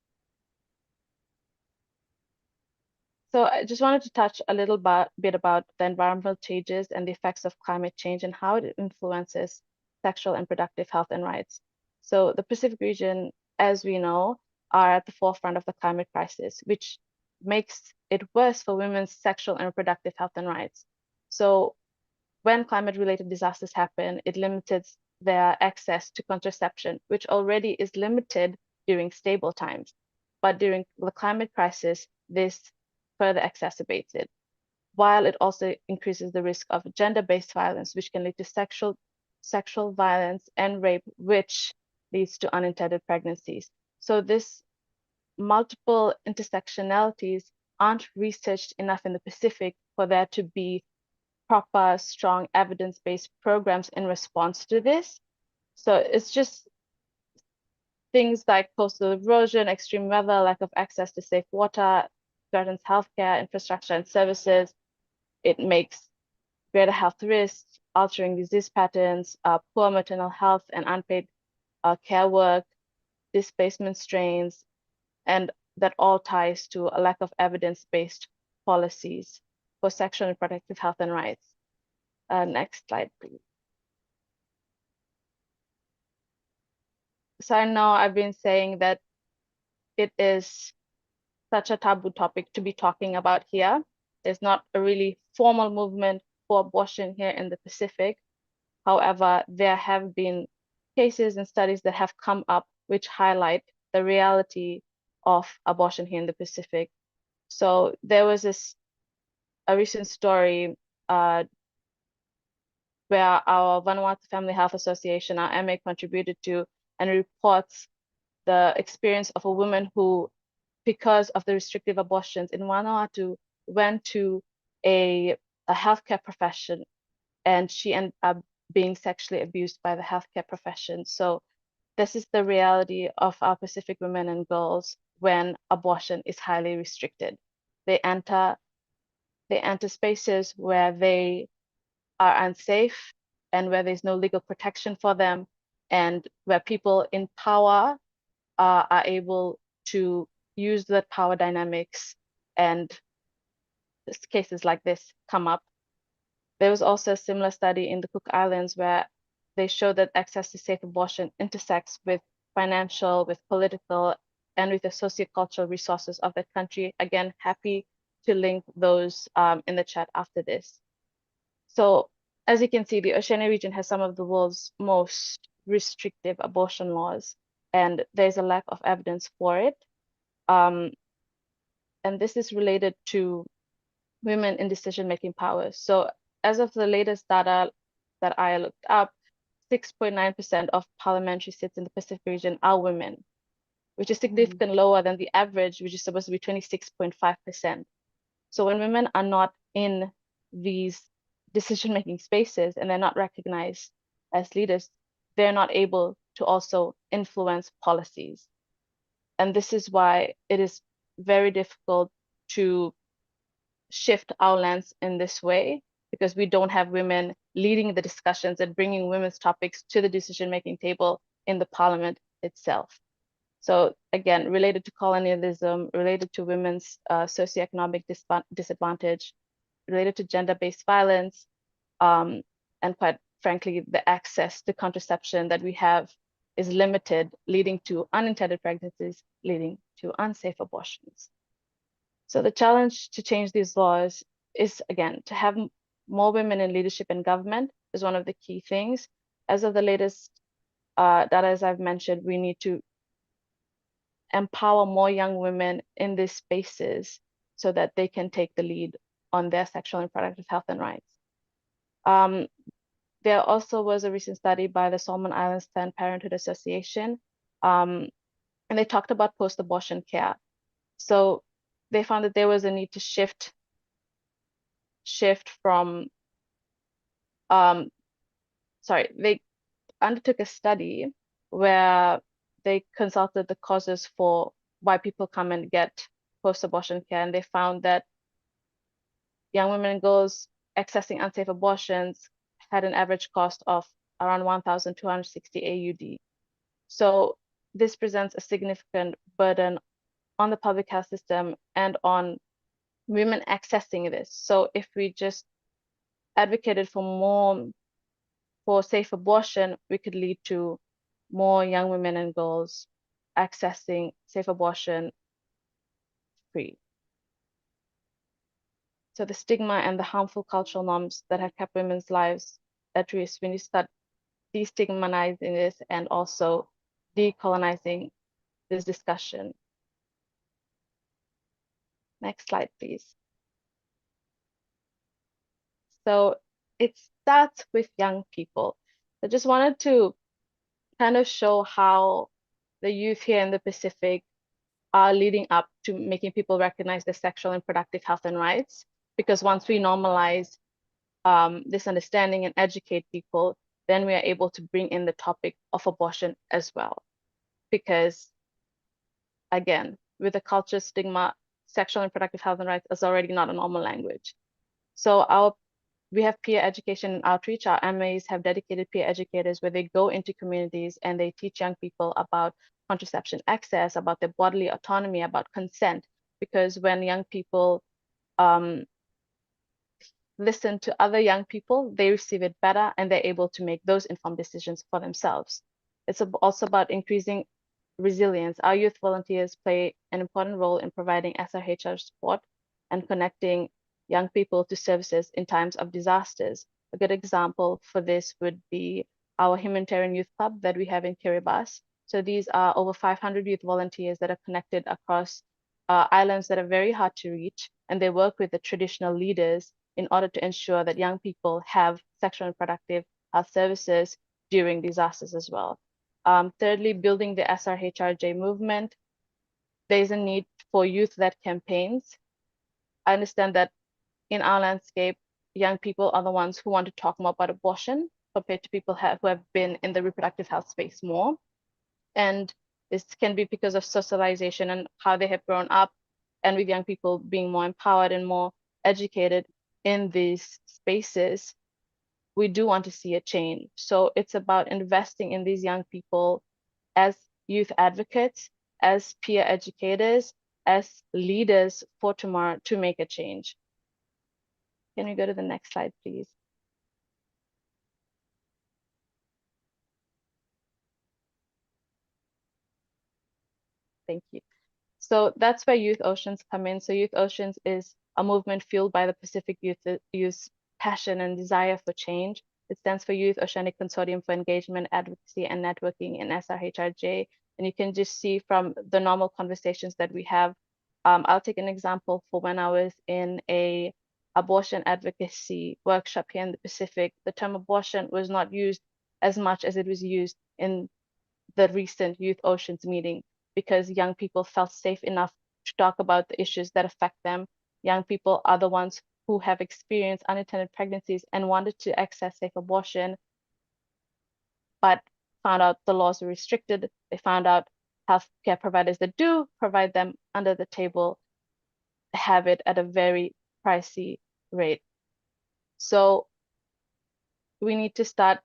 So I just wanted to touch a little bit about the environmental changes and the effects of climate change and how it influences sexual and reproductive health and rights. So the Pacific region, as we know, are at the forefront of the climate crisis, which makes it worse for women's sexual and reproductive health and rights. So when climate-related disasters happen, it limits their access to contraception, which already is limited during stable times. But during the climate crisis, this further exacerbates it, while it also increases the risk of gender-based violence, which can lead to sexual violence and rape, which leads to unintended pregnancies. So this multiple intersectionalities aren't researched enough in the Pacific for there to be proper, strong, evidence-based programs in response to this. So it's just things like coastal erosion, extreme weather, lack of access to safe water, threatens healthcare, infrastructure, and services. It makes greater health risks, altering disease patterns, poor maternal health and unpaid care work, displacement strains, and that all ties to a lack of evidence-based policies for sexual and reproductive health and rights. Next slide, please. So I know I've been saying that it is such a taboo topic to be talking about here. There's not a really formal movement for abortion here in the Pacific. However, there have been cases and studies that have come up which highlight the reality of abortion here in the Pacific. So there was a recent story where our Vanuatu Family Health Association, our MA, contributed to and reports the experience of a woman who, because of the restrictive abortions in Vanuatu, went to a healthcare profession, and she ended up being sexually abused by the healthcare profession. So this is the reality of our Pacific women and girls when abortion is highly restricted. They enter spaces where they are unsafe and where there's no legal protection for them, and where people in power are able to use that power dynamics, and cases like this come up. There was also a similar study in the Cook Islands where they showed that access to safe abortion intersects with financial, with political, and with the sociocultural resources of that country. Again, happy to link those in the chat after this. So as you can see, the Oceania region has some of the world's most restrictive abortion laws, and there's a lack of evidence for it. and this is related to women in decision-making powers. So as of the latest data that I looked up, 6.9% of parliamentary seats in the Pacific region are women, which is significantly lower than the average, which is supposed to be 26.5%. So when women are not in these decision-making spaces and they're not recognized as leaders, they're not able to also influence policies. And this is why it is very difficult to shift our lens in this way, because we don't have women leading the discussions and bringing women's topics to the decision-making table in the parliament itself. So again, related to colonialism, related to women's socioeconomic disadvantage, related to gender-based violence, and quite frankly, the access to contraception that we have is limited, leading to unintended pregnancies, leading to unsafe abortions. So the challenge to change these laws is, again, to have more women in leadership and government is one of the key things. As of the latest data, as I've mentioned, we need to empower more young women in these spaces so that they can take the lead on their sexual and reproductive health and rights. There also was a recent study by the Solomon Islands Planned Parenthood Association, and they talked about post-abortion care. So they found that there was a need to shift from, they undertook a study where they consulted the causes for why people come and get post-abortion care, and they found that young women and girls accessing unsafe abortions had an average cost of around 1,260 AUD. So this presents a significant burden on the public health system and on women accessing this. So if we just advocated for safe abortion, we could lead to more young women and girls accessing safe abortion free. So the stigma and the harmful cultural norms that have kept women's lives at risk, we need to start destigmatizing this and also decolonizing this discussion. Next slide, please. So it starts with young people. I just wanted to kind of show how the youth here in the Pacific are leading up to making people recognize their sexual and reproductive health and rights. Because once we normalize this understanding and educate people, then we are able to bring in the topic of abortion as well. Because again, with the culture stigma, sexual and reproductive health and rights is already not a normal language. So we have peer education and outreach. Our MAs have dedicated peer educators where they go into communities and they teach young people about contraception access, about their bodily autonomy, about consent. Because when young people listen to other young people, they receive it better and they're able to make those informed decisions for themselves. It's also about increasing resilience. Our youth volunteers play an important role in providing SRHR support and connecting young people to services in times of disasters. A good example for this would be our humanitarian youth club that we have in Kiribati. So these are over 500 youth volunteers that are connected across islands that are very hard to reach, and they work with the traditional leaders in order to ensure that young people have sexual and reproductive health services during disasters as well. Thirdly, building the SRHRJ movement. There's a need for youth-led campaigns. I understand that in our landscape, young people are the ones who want to talk more about abortion compared to people who have been in the reproductive health space more. And this can be because of socialization and how they have grown up, and with young people being more empowered and more educated in these spaces, we do want to see a change. So it's about investing in these young people as youth advocates, as peer educators, as leaders for tomorrow to make a change. Can we go to the next slide, please? Thank you. So that's where Youth Oceans come in. So Youth Oceans is a movement fueled by the Pacific youth's passion and desire for change. It stands for Youth Oceanic Consortium for Engagement, Advocacy, and Networking in SRHRJ. And you can just see from the normal conversations that we have I'll take an example for when I was in a abortion advocacy workshop here in the Pacific. The term abortion was not used as much as it was used in the recent Youth Oceans meeting, because young people felt safe enough to talk about the issues that affect them. Young people are the ones who have experienced unintended pregnancies and wanted to access safe abortion, but found out the laws were restricted. They found out healthcare providers that do provide them under the table have it at a very pricey rate. So we need to start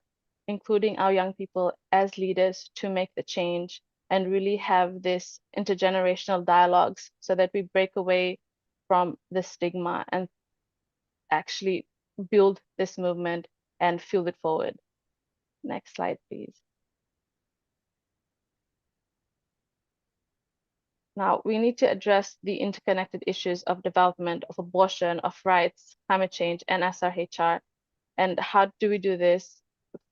including our young people as leaders to make the change and really have this intergenerational dialogues so that we break away from the stigma and actually build this movement and fuel it forward. Next slide, please. Now, we need to address the interconnected issues of development, of abortion, of rights, climate change, and SRHR. And how do we do this?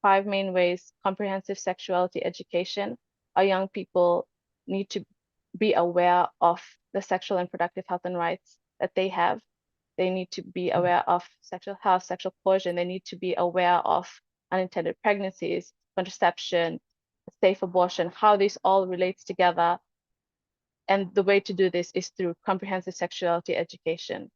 5 main ways: comprehensive sexuality education. Our young people need to be aware of the sexual and reproductive health and rights that they have. They need to be aware of sexual health, sexual coercion. They need to be aware of unintended pregnancies, contraception, safe abortion, how this all relates together. And the way to do this is through comprehensive sexuality education.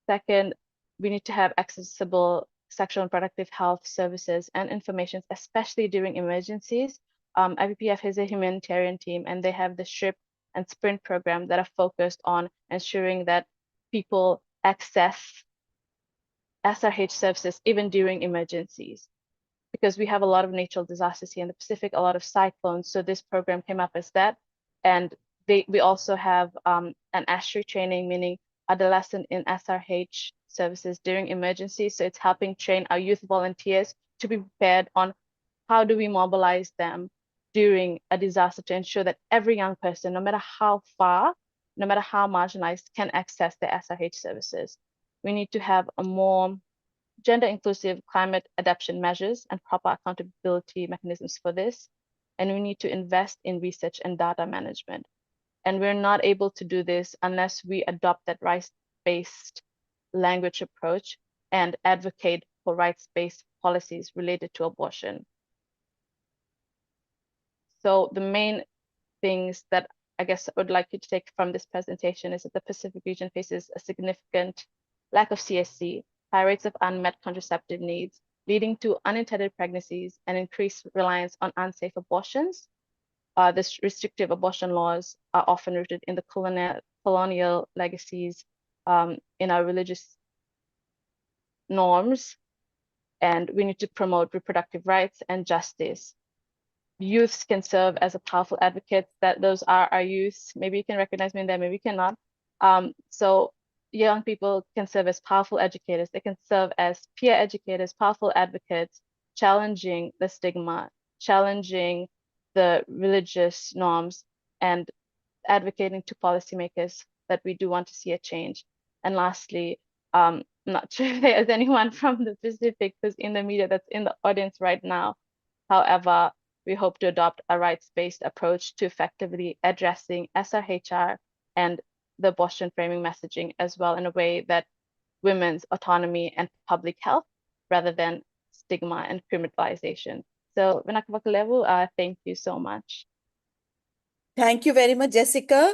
Second, we need to have accessible sexual and reproductive health services and information, especially during emergencies. IPPF has a humanitarian team, and they have the SHRIP and SPRINT program that are focused on ensuring that people access SRH services even during emergencies. Because we have a lot of natural disasters here in the Pacific, a lot of cyclones. So this program came up as that. And we also have an ASHRI training, meaning adolescent in SRH services during emergencies. So it's helping train our youth volunteers to be prepared on how do we mobilize them during a disaster to ensure that every young person, no matter how far, no matter how marginalized, can access the SRH services. We need to have a more gender-inclusive climate adaptation measures and proper accountability mechanisms for this. And we need to invest in research and data management. And we're not able to do this unless we adopt that rights-based language approach and advocate for rights-based policies related to abortion. So the main things that I guess I would like you to take from this presentation is that the Pacific region faces a significant lack of CSC, high rates of unmet contraceptive needs, leading to unintended pregnancies and increased reliance on unsafe abortions. This restrictive abortion laws are often rooted in the colonial legacies, in our religious norms, and we need to promote reproductive rights and justice. Youths can serve as a powerful advocate. That those are our youths. Maybe you can recognize me in there, maybe you cannot. So young people can serve as powerful educators. They can serve as peer educators, powerful advocates, challenging the stigma, challenging the religious norms, and advocating to policymakers that we do want to see a change. And lastly, I'm not sure if there's anyone from the Pacific who's in the media that's in the audience right now. However, we hope to adopt a rights-based approach to effectively addressing SRHR and the abortion framing messaging as well, in a way that women's autonomy and public health rather than stigma and criminalization. So, thank you so much. Thank you very much, Jessica.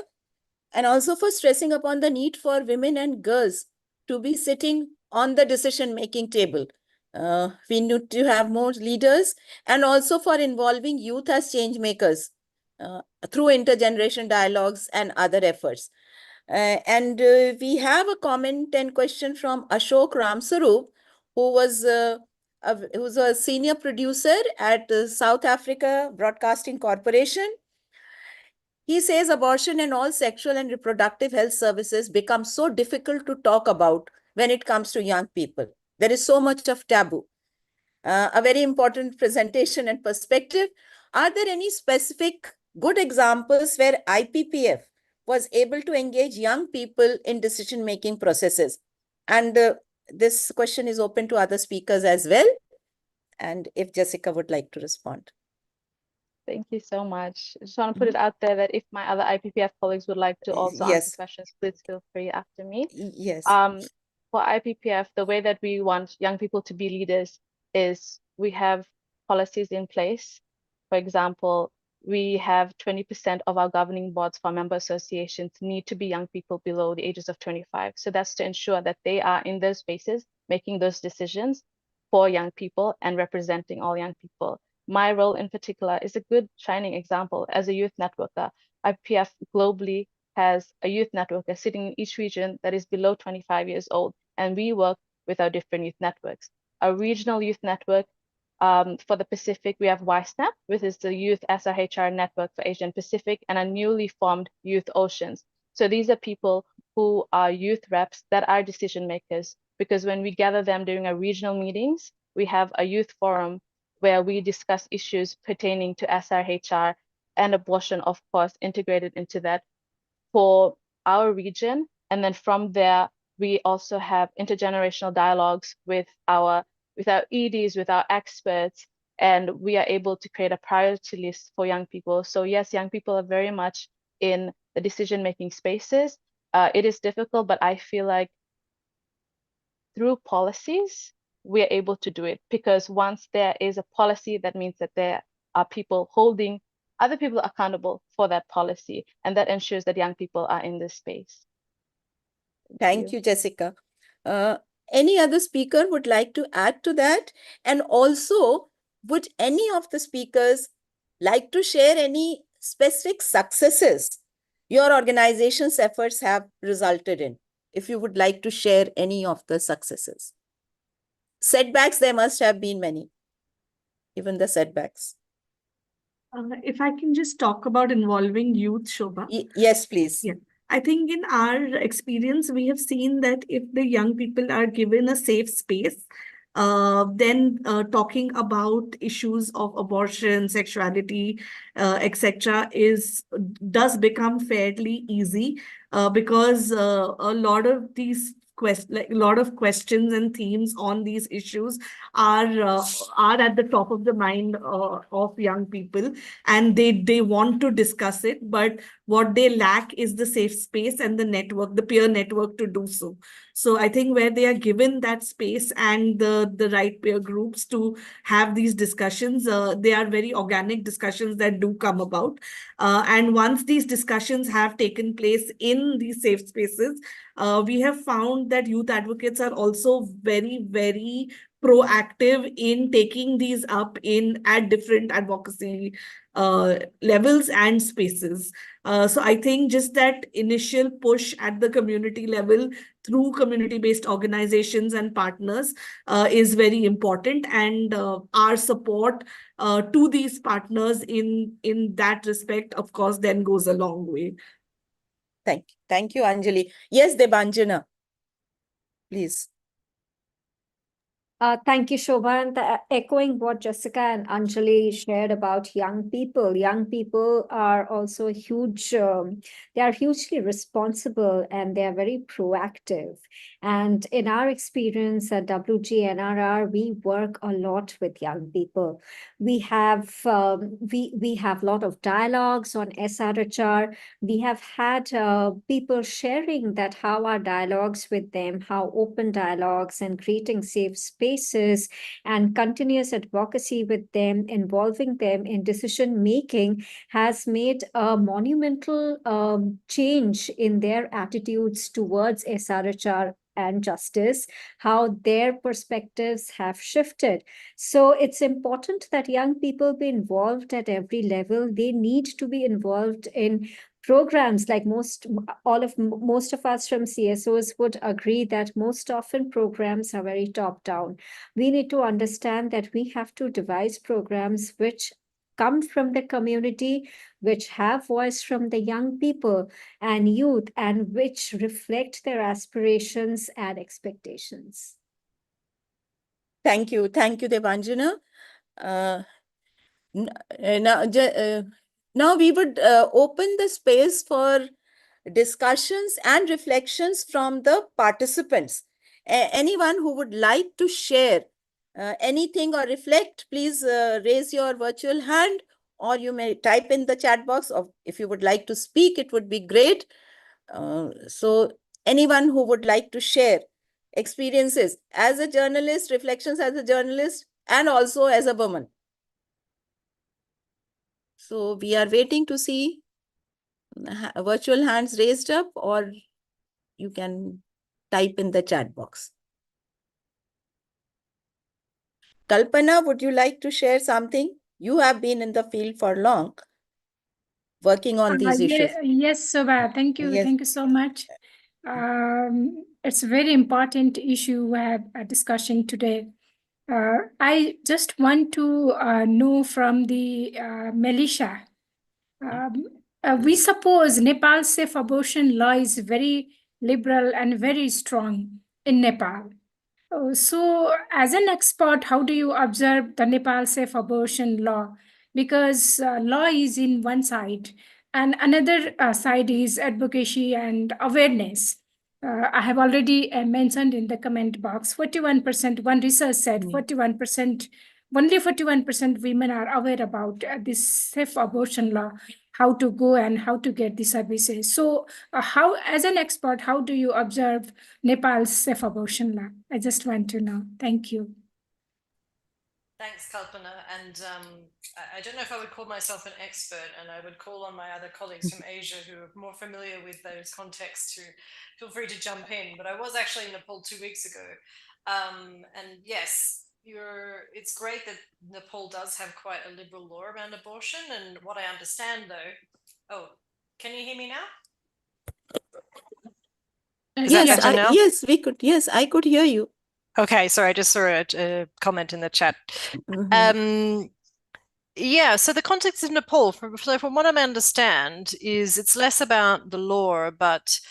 And also for stressing upon the need for women and girls to be sitting on the decision-making table. We need to have more leaders, and also for involving youth as change makers through intergeneration dialogues and other efforts. We have a comment and question from Ashok Ramsarup, who's a senior producer at South Africa Broadcasting Corporation. He says abortion and all sexual and reproductive health services become so difficult to talk about when it comes to young people. There is so much of taboo. A very important presentation and perspective. Are there any specific good examples where IPPF was able to engage young people in decision-making processes? And this question is open to other speakers as well. And if Jessica would like to respond. Thank you so much. I just want to put it out there that if my other IPPF colleagues would like to also answer Yes, questions, please feel free after me. yes. For IPPF, the way that we want young people to be leaders is we have policies in place. For example, we have 20% of our governing boards for member associations need to be young people below the ages of 25. So that's to ensure that they are in those spaces making those decisions for young people and representing all young people. My role in particular is a good shining example as a youth networker. IPPF globally has a youth networker sitting in each region that is below 25 years old, and we work with our different youth networks. Our regional youth network for the Pacific, we have YSNAP, which is the Youth SRHR Network for Asian Pacific, and a newly formed Youth Oceans. So these are people who are youth reps that are decision makers, because when we gather them during our regional meetings, we have a youth forum where we discuss issues pertaining to SRHR and abortion, of course, integrated into that for our region. And then from there, we also have intergenerational dialogues with our EDs, with our experts, and we are able to create a priority list for young people. So yes, young people are very much in the decision-making spaces. It is difficult, but I feel like through policies, we are able to do it, because once there is a policy, that means that there are people holding other people accountable for that policy, and that ensures that young people are in this space. Thank you, Jessica. Any other speaker would like to add to that? And also, would any of the speakers like to share any specific successes your organization's efforts have resulted in? If you would like to share any of the successes. Setbacks, there must have been many, even the setbacks. If I can just talk about involving youth, Shobha. Yes, please. Yeah. I think in our experience, we have seen that if the young people are given a safe space, then talking about issues of abortion, sexuality, etc., does become fairly easy, because a lot of these questions and themes on these issues are at the top of the mind of young people, and they want to discuss it, but what they lack is the safe space and the network, the peer network to do so. So I think where they are given that space and the right peer groups to have these discussions, they are very organic discussions that do come about. And once these discussions have taken place in these safe spaces, we have found that youth advocates are also very, very proactive in taking these up at different advocacy levels and spaces. So I think just that initial push at the community level through community-based organizations and partners is very important, and our support to these partners in that respect, of course, then goes a long way. Thank you, Anjali. Yes, Debanjana, please. Thank you, Shobha. And echoing what Jessica and Anjali shared about young people are also they are hugely responsible, and they are very proactive. And in our experience at WGNRR, we work a lot with young people. We have we have a lot of dialogues on SRHR. We have had people sharing that how our dialogues with them, how open dialogues and creating safe spaces and continuous advocacy with them, involving them in decision making, has made a monumental change in their attitudes towards SRHR and justice, how their perspectives have shifted. So it's important that young people be involved at every level. They need to be involved in programs. Like most of us from CSOs would agree that most often programs are very top down. We need to understand that we have to devise programs which come from the community, which have voice from the young people and youth, and which reflect their aspirations and expectations. Thank you, Debanjana. Now we would open the space for discussions and reflections from the participants. Anyone who would like to share anything or reflect, please raise your virtual hand, or you may type in the chat box, or if you would like to speak, it would be great. So anyone who would like to share experiences as a journalist, reflections as a journalist, and also as a woman. So we are waiting to see virtual hands raised up, or you can type in the chat box. Kalpana, would you like to share something? You have been in the field for long, working on these issues. Yes, Shobha, thank you. Yes. Thank you so much. It's a very important issue we have a discussion today. I just want to know from the militia. We suppose Nepal's safe abortion law is very liberal and very strong in Nepal. So, as an expert, how do you observe the Nepal safe abortion law? Because law is in one side, and another side is advocacy and awareness. I have already mentioned in the comment box, 41%, one research said 41%, only 41% women are aware about this safe abortion law, how to go and how to get the services. So how, as an expert, how do you observe Nepal's safe abortion law? I just want to know. Thank you. Thanks, Kalpana. And I don't know if I would call myself an expert, and I would call on my other colleagues from Asia who are more familiar with those contexts to feel free to jump in. But I was actually in Nepal 2 weeks ago. And yes, it's great that Nepal does have quite a liberal law around abortion. And what I understand, though, can you hear me now? Is that better now? Yes, we could. Yes, I could hear you. Okay, sorry, I just saw a comment in the chat. Yeah, so the context of Nepal, from what I understand, is it's less about the law, but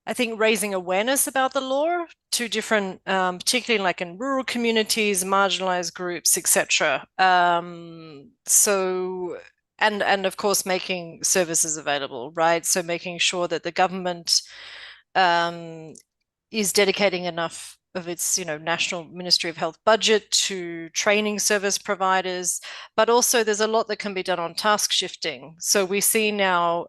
I think raising awareness about the law to different, particularly like in rural communities, marginalized groups, etc. So, and of course, making services available, right? So making sure that the government is dedicating enough of its, National Ministry of Health budget to training service providers, but also there's a lot that can be done on task shifting. So we see now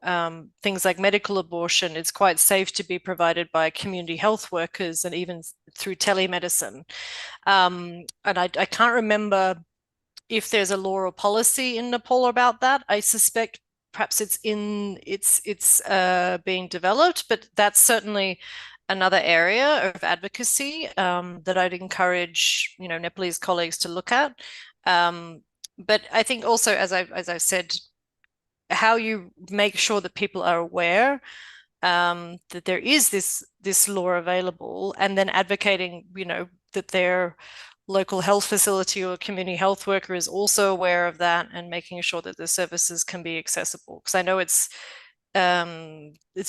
things like medical abortion, it's quite safe to be provided by community health workers and even through telemedicine. And I can't remember if there's a law or policy in Nepal about that. I suspect perhaps it's being developed, but that's certainly another area of advocacy that I'd encourage, Nepalese colleagues to look at. But I think also, as I said, how you make sure that people are aware that there is this law available, and then advocating, that their local health facility or community health worker is also aware of that, and making sure that the services can be accessible. Because I know it's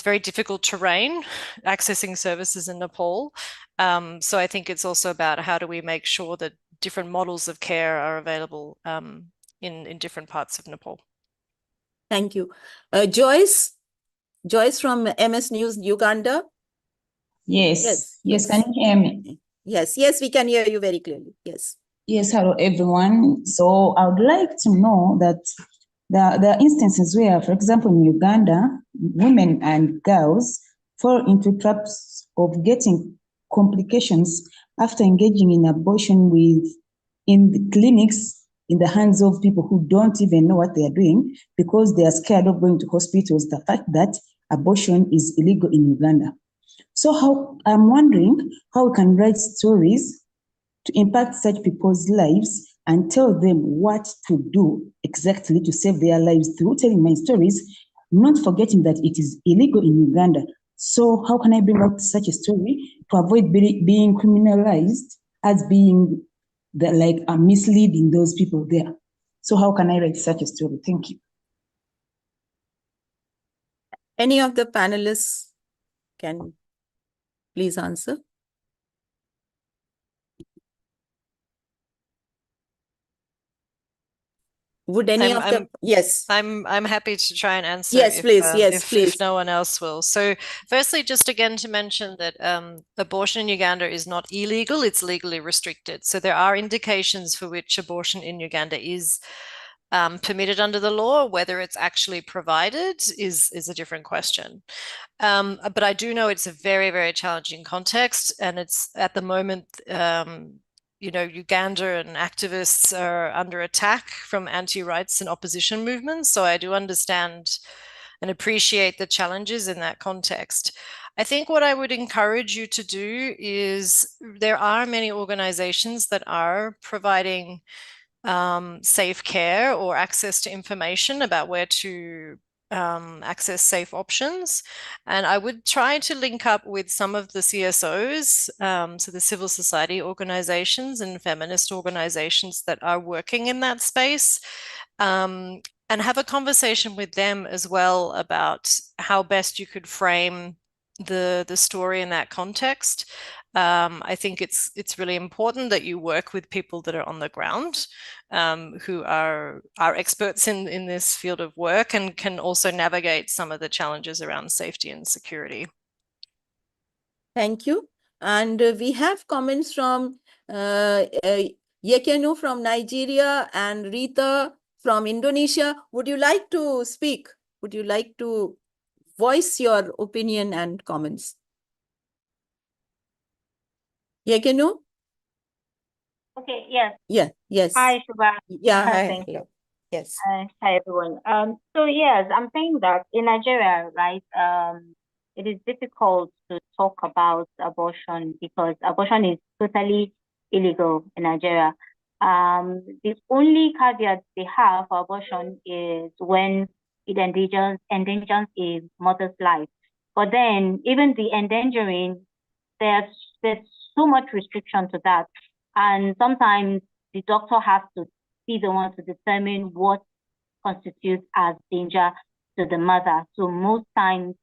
very difficult terrain accessing services in Nepal. So I think it's also about how do we make sure that different models of care are available in different parts of Nepal. Thank you. Joyce from MS News, Uganda. Yes, can you hear me? Yes, we can hear you very clearly. Yes. Yes, hello everyone. So I would like to know that there are instances where, for example, in Uganda, women and girls fall into traps of getting complications after engaging in abortion in the clinics in the hands of people who don't even know what they are doing because they are scared of going to hospitals, the fact that abortion is illegal in Uganda. So I'm wondering how we can write stories to impact such people's lives and tell them what to do exactly to save their lives through telling my stories, not forgetting that it is illegal in Uganda. So how can I bring out such a story to avoid being criminalized as being misleading those people there? So how can I write such a story? Thank you. Any of the panelists can please answer. Would any of the yes? I'm happy to try and answer. Yes, please. Yes, please. If no one else will. So, firstly, just again to mention that abortion in Uganda is not illegal; it's legally restricted. So there are indications for which abortion in Uganda is permitted under the law. Whether it's actually provided is a different question. But I do know it's a very, very challenging context, and it's at the moment, Uganda and activists are under attack from anti-rights and opposition movements. So I do understand and appreciate the challenges in that context. I think what I would encourage you to do is there are many organizations that are providing safe care or access to information about where to access safe options. And I would try to link up with some of the CSOs, so the civil society organizations and feminist organizations that are working in that space, and have a conversation with them as well about how best you could frame the story in that context. I think it's really important that you work with people that are on the ground, who are experts in this field of work and can also navigate some of the challenges around safety and security. Thank you. And we have comments from Yekenu from Nigeria and Rita from Indonesia. Would you like to speak? Would you like to voice your opinion and comments? Yekenu? Okay, yes. Yeah, yes. Hi, Shubha. Yeah, hi. Thank you. Hello. Yes. Hi, everyone. So yes, I'm saying that in Nigeria, right, it is difficult to talk about abortion because abortion is totally illegal in Nigeria. The only caveat they have for abortion is when it endangers a mother's life. But then even the endangering, there's so much restriction to that. And sometimes the doctor has to be the one to determine what constitutes as danger to the mother. So most times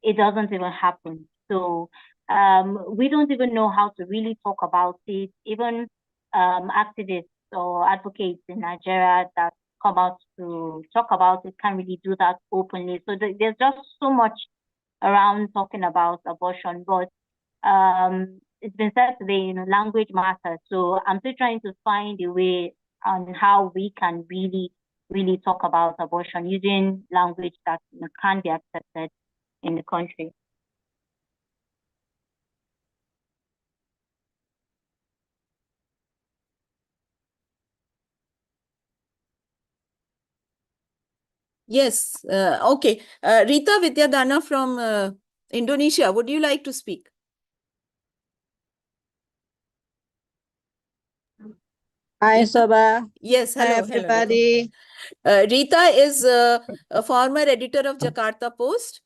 it doesn't even happen. So we don't even know how to really talk about it. Even activists or advocates in Nigeria that come out to talk about it can't really do that openly. So there's just so much around talking about abortion. But it's been said today, language matters. So I'm still trying to find a way on how we can really talk about abortion using language that can be accepted in the country. Yes. Okay. Rita Vidyadana from Indonesia, would you like to speak? Hi, Soba. Yes. Hello. Hi, everybody. Hello. Rita is a former editor of Jakarta Post.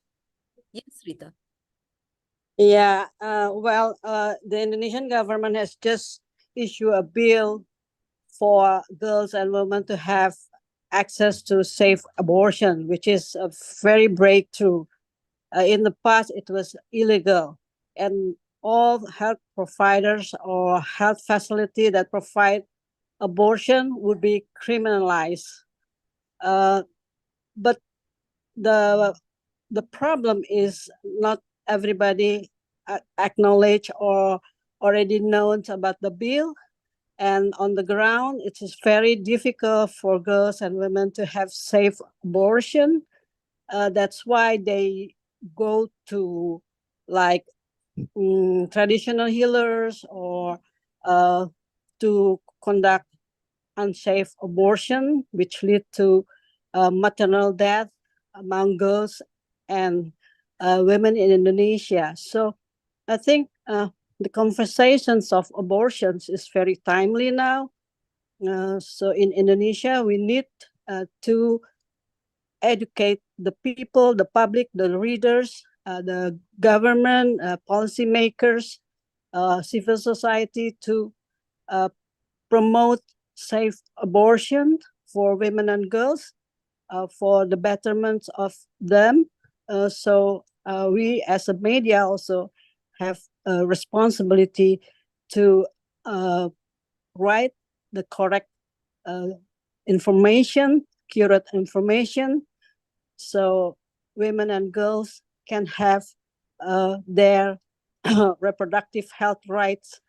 Yes, Rita. Yeah, the Indonesian government has just issued a bill for girls and women to have access to safe abortion, which is a very breakthrough. In the past, it was illegal, and all health providers or health facility that provide abortion would be criminalized. But the problem is not everybody acknowledge or already knows about the bill, and on the ground it is very difficult for girls and women to have safe abortion. That's why they go to like traditional healers or to conduct unsafe abortion, which lead to maternal death among girls and women in Indonesia. So I think the conversations of abortions is very timely now. So in Indonesia, we need to educate the people, the public, the readers, the government, policymakers, civil society to promote safe abortion for women and girls, for the betterment of them. So we as a media also have a responsibility to write the correct information, accurate information, so women and girls can have their reproductive health rights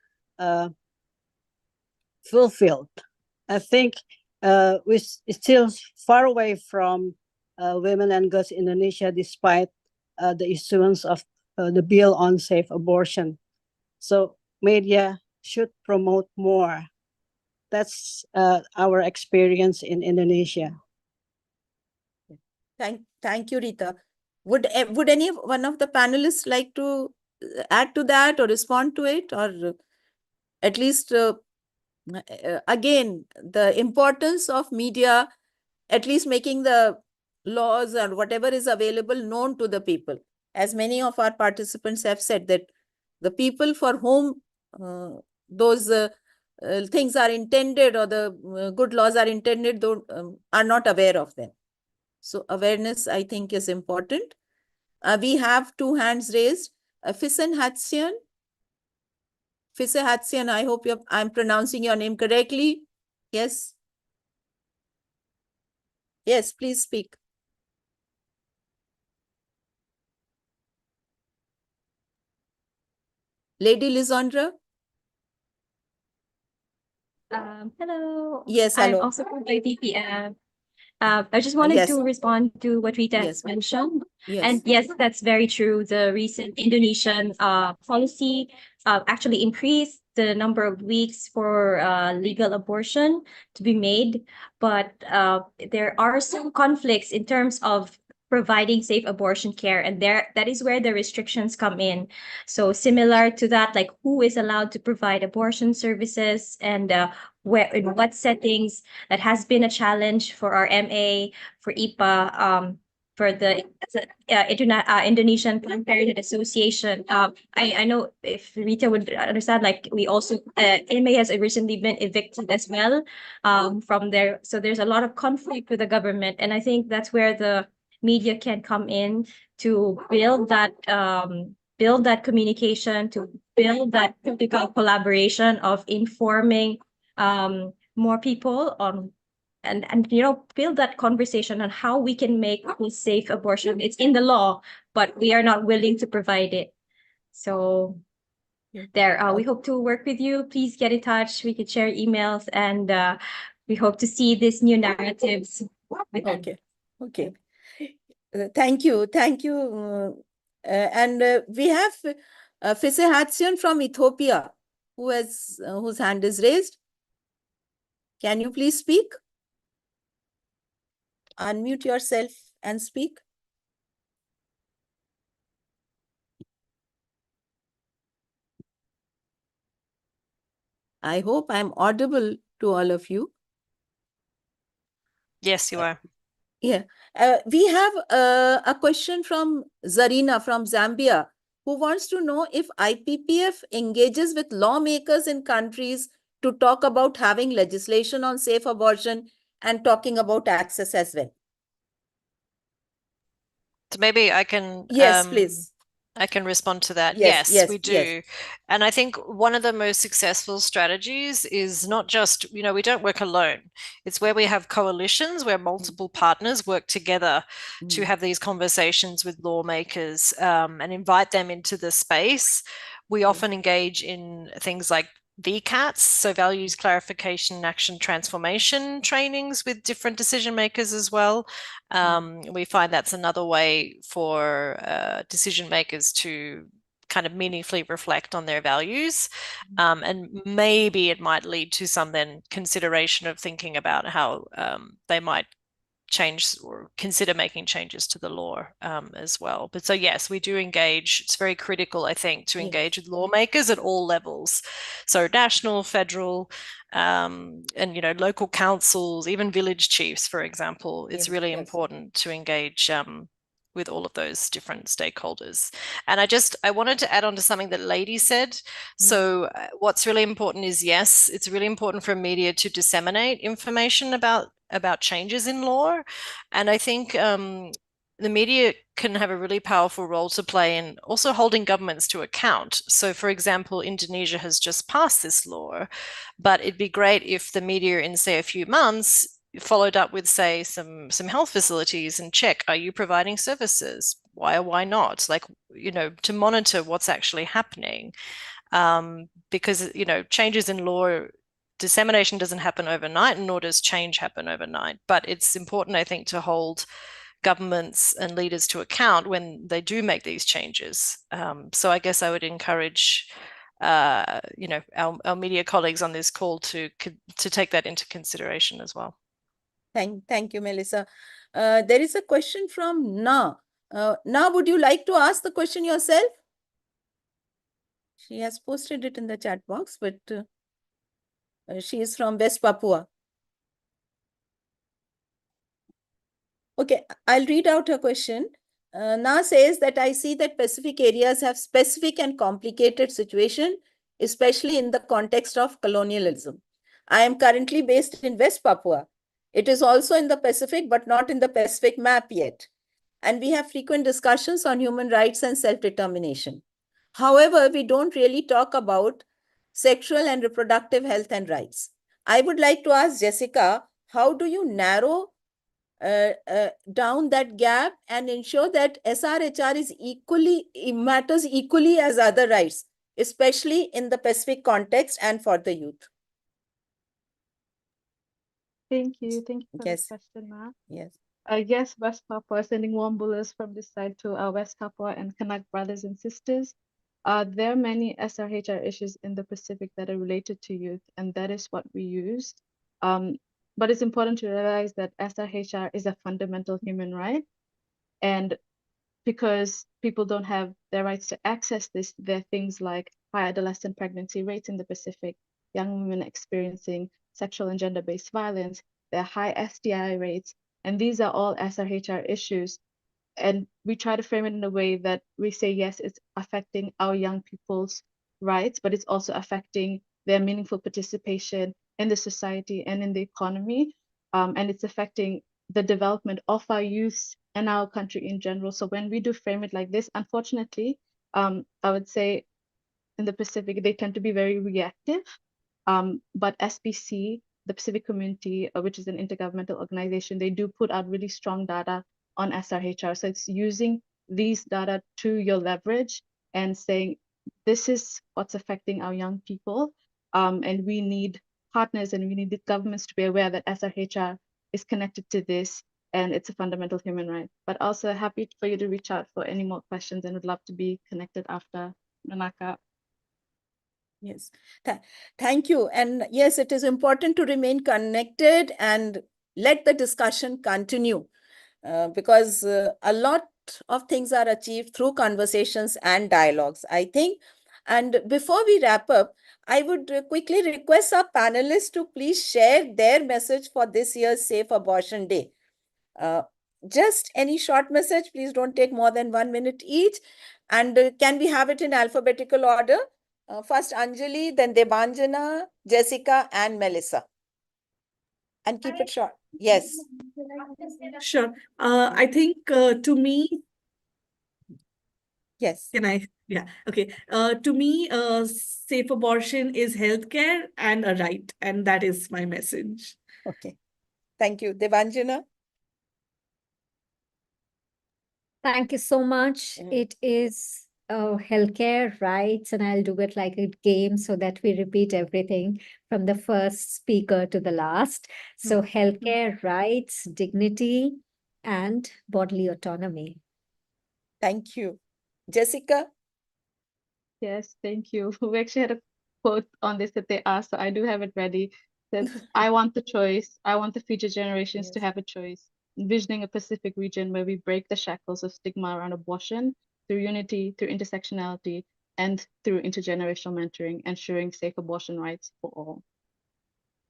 fulfilled. I think It's still far away from women and girls in Indonesia, despite the issuance of the bill on safe abortion. So media should promote more. That's our experience in Indonesia. Thank you, Rita. Would any one of the panelists like to add to that or respond to it, or at least again the importance of media, at least making the laws or whatever is available known to the people, as many of our participants have said that the people for whom those things are intended, or the good laws are intended, though are not aware of them. So awareness, I think, is important. We have two hands raised. Fisen Hatsian. Fise Hatsian, I hope I'm pronouncing your name correctly. Yes. Yes, please speak. Lady Lisandra? Hello. Yes, I'm hello. also from IPPF. I just wanted Yes. to respond to what Rita Yes. has mentioned. Yes. And yes, that's very true. The recent Indonesian policy actually increased the number of weeks for legal abortion to be made. But there are some conflicts in terms of providing safe abortion care, and that is where the restrictions come in. So similar to that, like who is allowed to provide abortion services, and where, in what settings. That has been a challenge for our MA, for IPA, for the Indonesian Planned Parenthood Association. I know if Rita would understand, like we also, MA has recently been evicted as well from there. So there's a lot of conflict with the government. And I think that's where the media can come in to build that communication, to build that critical collaboration of informing more people on, and build that conversation on how we can make safe abortion. It's in the law, but we are not willing to provide it. So we hope to work with you. Please get in touch. We can share emails, and we hope to see these new narratives. Okay. Thank you. And we have Fise Hatsian from Ethiopia, whose hand is raised. Can you please speak? Unmute yourself and speak. I hope I'm audible to all of you. Yes, you are. Yeah. We have a question from Zarina from Zambia, who wants to know if IPPF engages with lawmakers in countries to talk about having legislation on safe abortion and talking about access as well. So maybe I can Yes, please. I can respond to that. Yes, Yes, we yes, do. yes. And I think one of the most successful strategies is not just, we don't work alone. It's where we have coalitions, where multiple partners work together to have these conversations with lawmakers and invite them into the space. We often engage in things like VCATs, so values clarification and action transformation trainings with different decision makers as well. We find that's another way for decision makers to kind of meaningfully reflect on their values. And maybe it might lead to some then consideration of thinking about how they might change or consider making changes to the law as well. But so yes, we do engage. It's very critical, I think, to engage with lawmakers at all levels. So national, federal, and local councils, even village chiefs, for example. It's really important to engage with all of those different stakeholders. And I wanted to add on to something that Lady said. So what's really important is, yes, it's really important for media to disseminate information about changes in law. And I think the media can have a really powerful role to play in also holding governments to account. So, for example, Indonesia has just passed this law, but it'd be great if the media in, say, a few months followed up with, say, some health facilities and check, are you providing services? Why or why not? Like, to monitor what's actually happening. Because, changes in law dissemination doesn't happen overnight, nor does change happen overnight. But it's important, I think, to hold governments and leaders to account when they do make these changes. So I guess I would encourage our media colleagues on this call to take that into consideration as well. Thank you, Melissa. There is a question from Na. Na, would you like to ask the question yourself? She has posted it in the chat box, but she is from West Papua. Okay, I'll read out her question. Na says that I see that Pacific areas have specific and complicated situation, especially in the context of colonialism. I am currently based in West Papua. It is also in the Pacific, but not in the Pacific map yet. And we have frequent discussions on human rights and self-determination. However, we don't really talk about sexual and reproductive health and rights. I would like to ask Jessica, how do you narrow down that gap and ensure that SRHR matters equally as other rights, especially in the Pacific context and for the youth? Thank you. Thank you for Yes. the question, Ma. Yes. Yes, West Papua, sending warm bullets from this side to our West Papua and Kanak brothers and sisters. There are many SRHR issues in the Pacific that are related to youth, and that is what we use. But it's important to realize that SRHR is a fundamental human right. And because people don't have their rights to access this, there are things like high adolescent pregnancy rates in the Pacific, young women experiencing sexual and gender-based violence, there are high STI rates, and these are all SRHR issues. And we try to frame it in a way that we say, yes, it's affecting our young people's rights, but it's also affecting their meaningful participation in the society and in the economy. And it's affecting the development of our youth and our country in general. So when we do frame it like this, unfortunately, I would say in the Pacific, they tend to be very reactive. But SPC, the Pacific Community, which is an intergovernmental organization, they do put out really strong data on SRHR. So it's using these data to your leverage and saying, this is what's affecting our young people. And we need partners and we need the governments to be aware that SRHR is connected to this and it's a fundamental human right. But also happy for you to reach out for any more questions and would love to be connected after Nanaka. Yes, thank you. And yes, it is important to remain connected and let the discussion continue because a lot of things are achieved through conversations and dialogues, I think. And before we wrap up, I would quickly request our panelists to please share their message for this year's Safe Abortion Day. Just any short message, please don't take more than 1 minute each. And can we have it in alphabetical order? First Anjali, then Debanjana, Jessica, and Melissa. And keep it short. Yes. Sure. I think to me, yes. Can I? Yeah. Okay. To me, safe abortion is healthcare and a right, and that is my message. Okay. Thank you. Debanjana? Thank you so much. It is healthcare rights, and I'll do it like a game so that we repeat everything from the first speaker to the last. So healthcare rights, dignity, and bodily autonomy. Thank you. Jessica? Yes, thank you. We actually had a quote on this that they asked, so I do have it ready. It says, I want the choice. I want the future generations to have a choice. Envisioning a Pacific region where we break the shackles of stigma around abortion through unity, through intersectionality, and through intergenerational mentoring, ensuring safe abortion rights for all.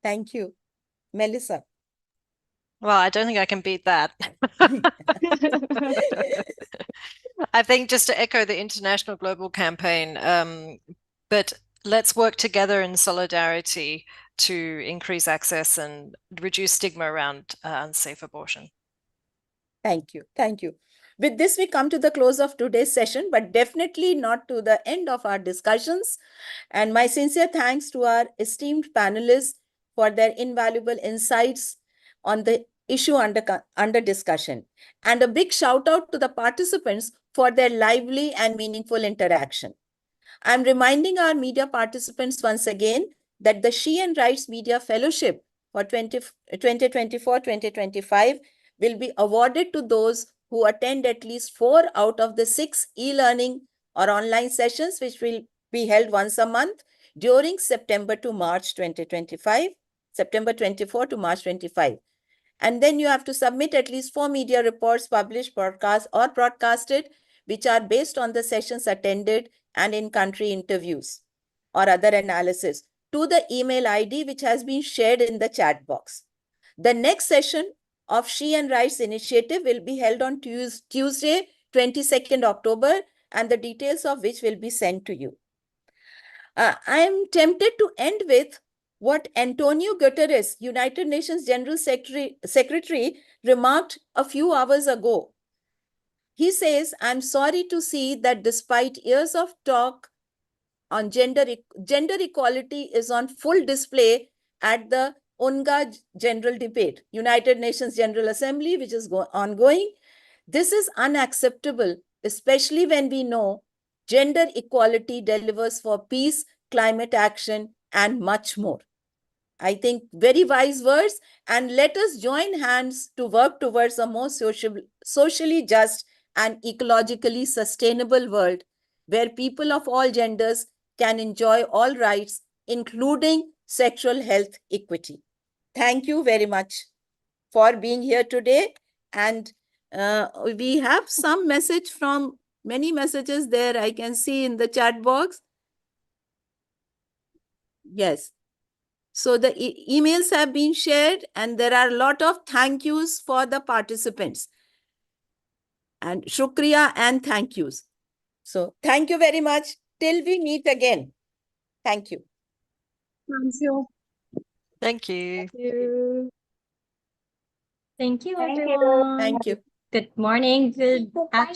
Thank you. Melissa? Well, I don't think I can beat that. I think just to echo the International Global Campaign, but let's work together in solidarity to increase access and reduce stigma around unsafe abortion. Thank you. Thank you. With this, we come to the close of today's session, but definitely not to the end of our discussions. And my sincere thanks to our esteemed panelists for their invaluable insights on the issue under discussion. And a big shout out to the participants for their lively and meaningful interaction. I'm reminding our media participants once again that the She and Rights Media Fellowship for 2024-2025 will be awarded to those who attend at least 4 out of the 6 e-learning or online sessions, which will be held once a month during September to March 2025, September 24 to March 25. And then you have to submit at least 4 media reports published, broadcasted, which are based on the sessions attended and in-country interviews or other analysis to the email ID which has been shared in the chat box. The next session of She and Rights Initiative will be held on Tuesday, 22nd October, and the details of which will be sent to you. I am tempted to end with what Antonio Guterres, United Nations General Secretary, remarked a few hours ago. He says, "I'm sorry to see that despite years of talk on gender equality is on full display at the UNGA General Debate, United Nations General Assembly, which is ongoing. This is unacceptable, especially when we know gender equality delivers for peace, climate action, and much more." I think very wise words, and let us join hands to work towards a more socially just and ecologically sustainable world where people of all genders can enjoy all rights, including sexual health equity. Thank you very much for being here today. And we have some message from many messages there I can see in the chat box. Yes. So the emails have been shared and there are a lot of thank yous for the participants. And shukriya and thank yous. So thank you very much. Till we meet again. Thank you. Thank you. Thank you. Thank you, Thank you. everyone. Thank you. Good morning, good afternoon.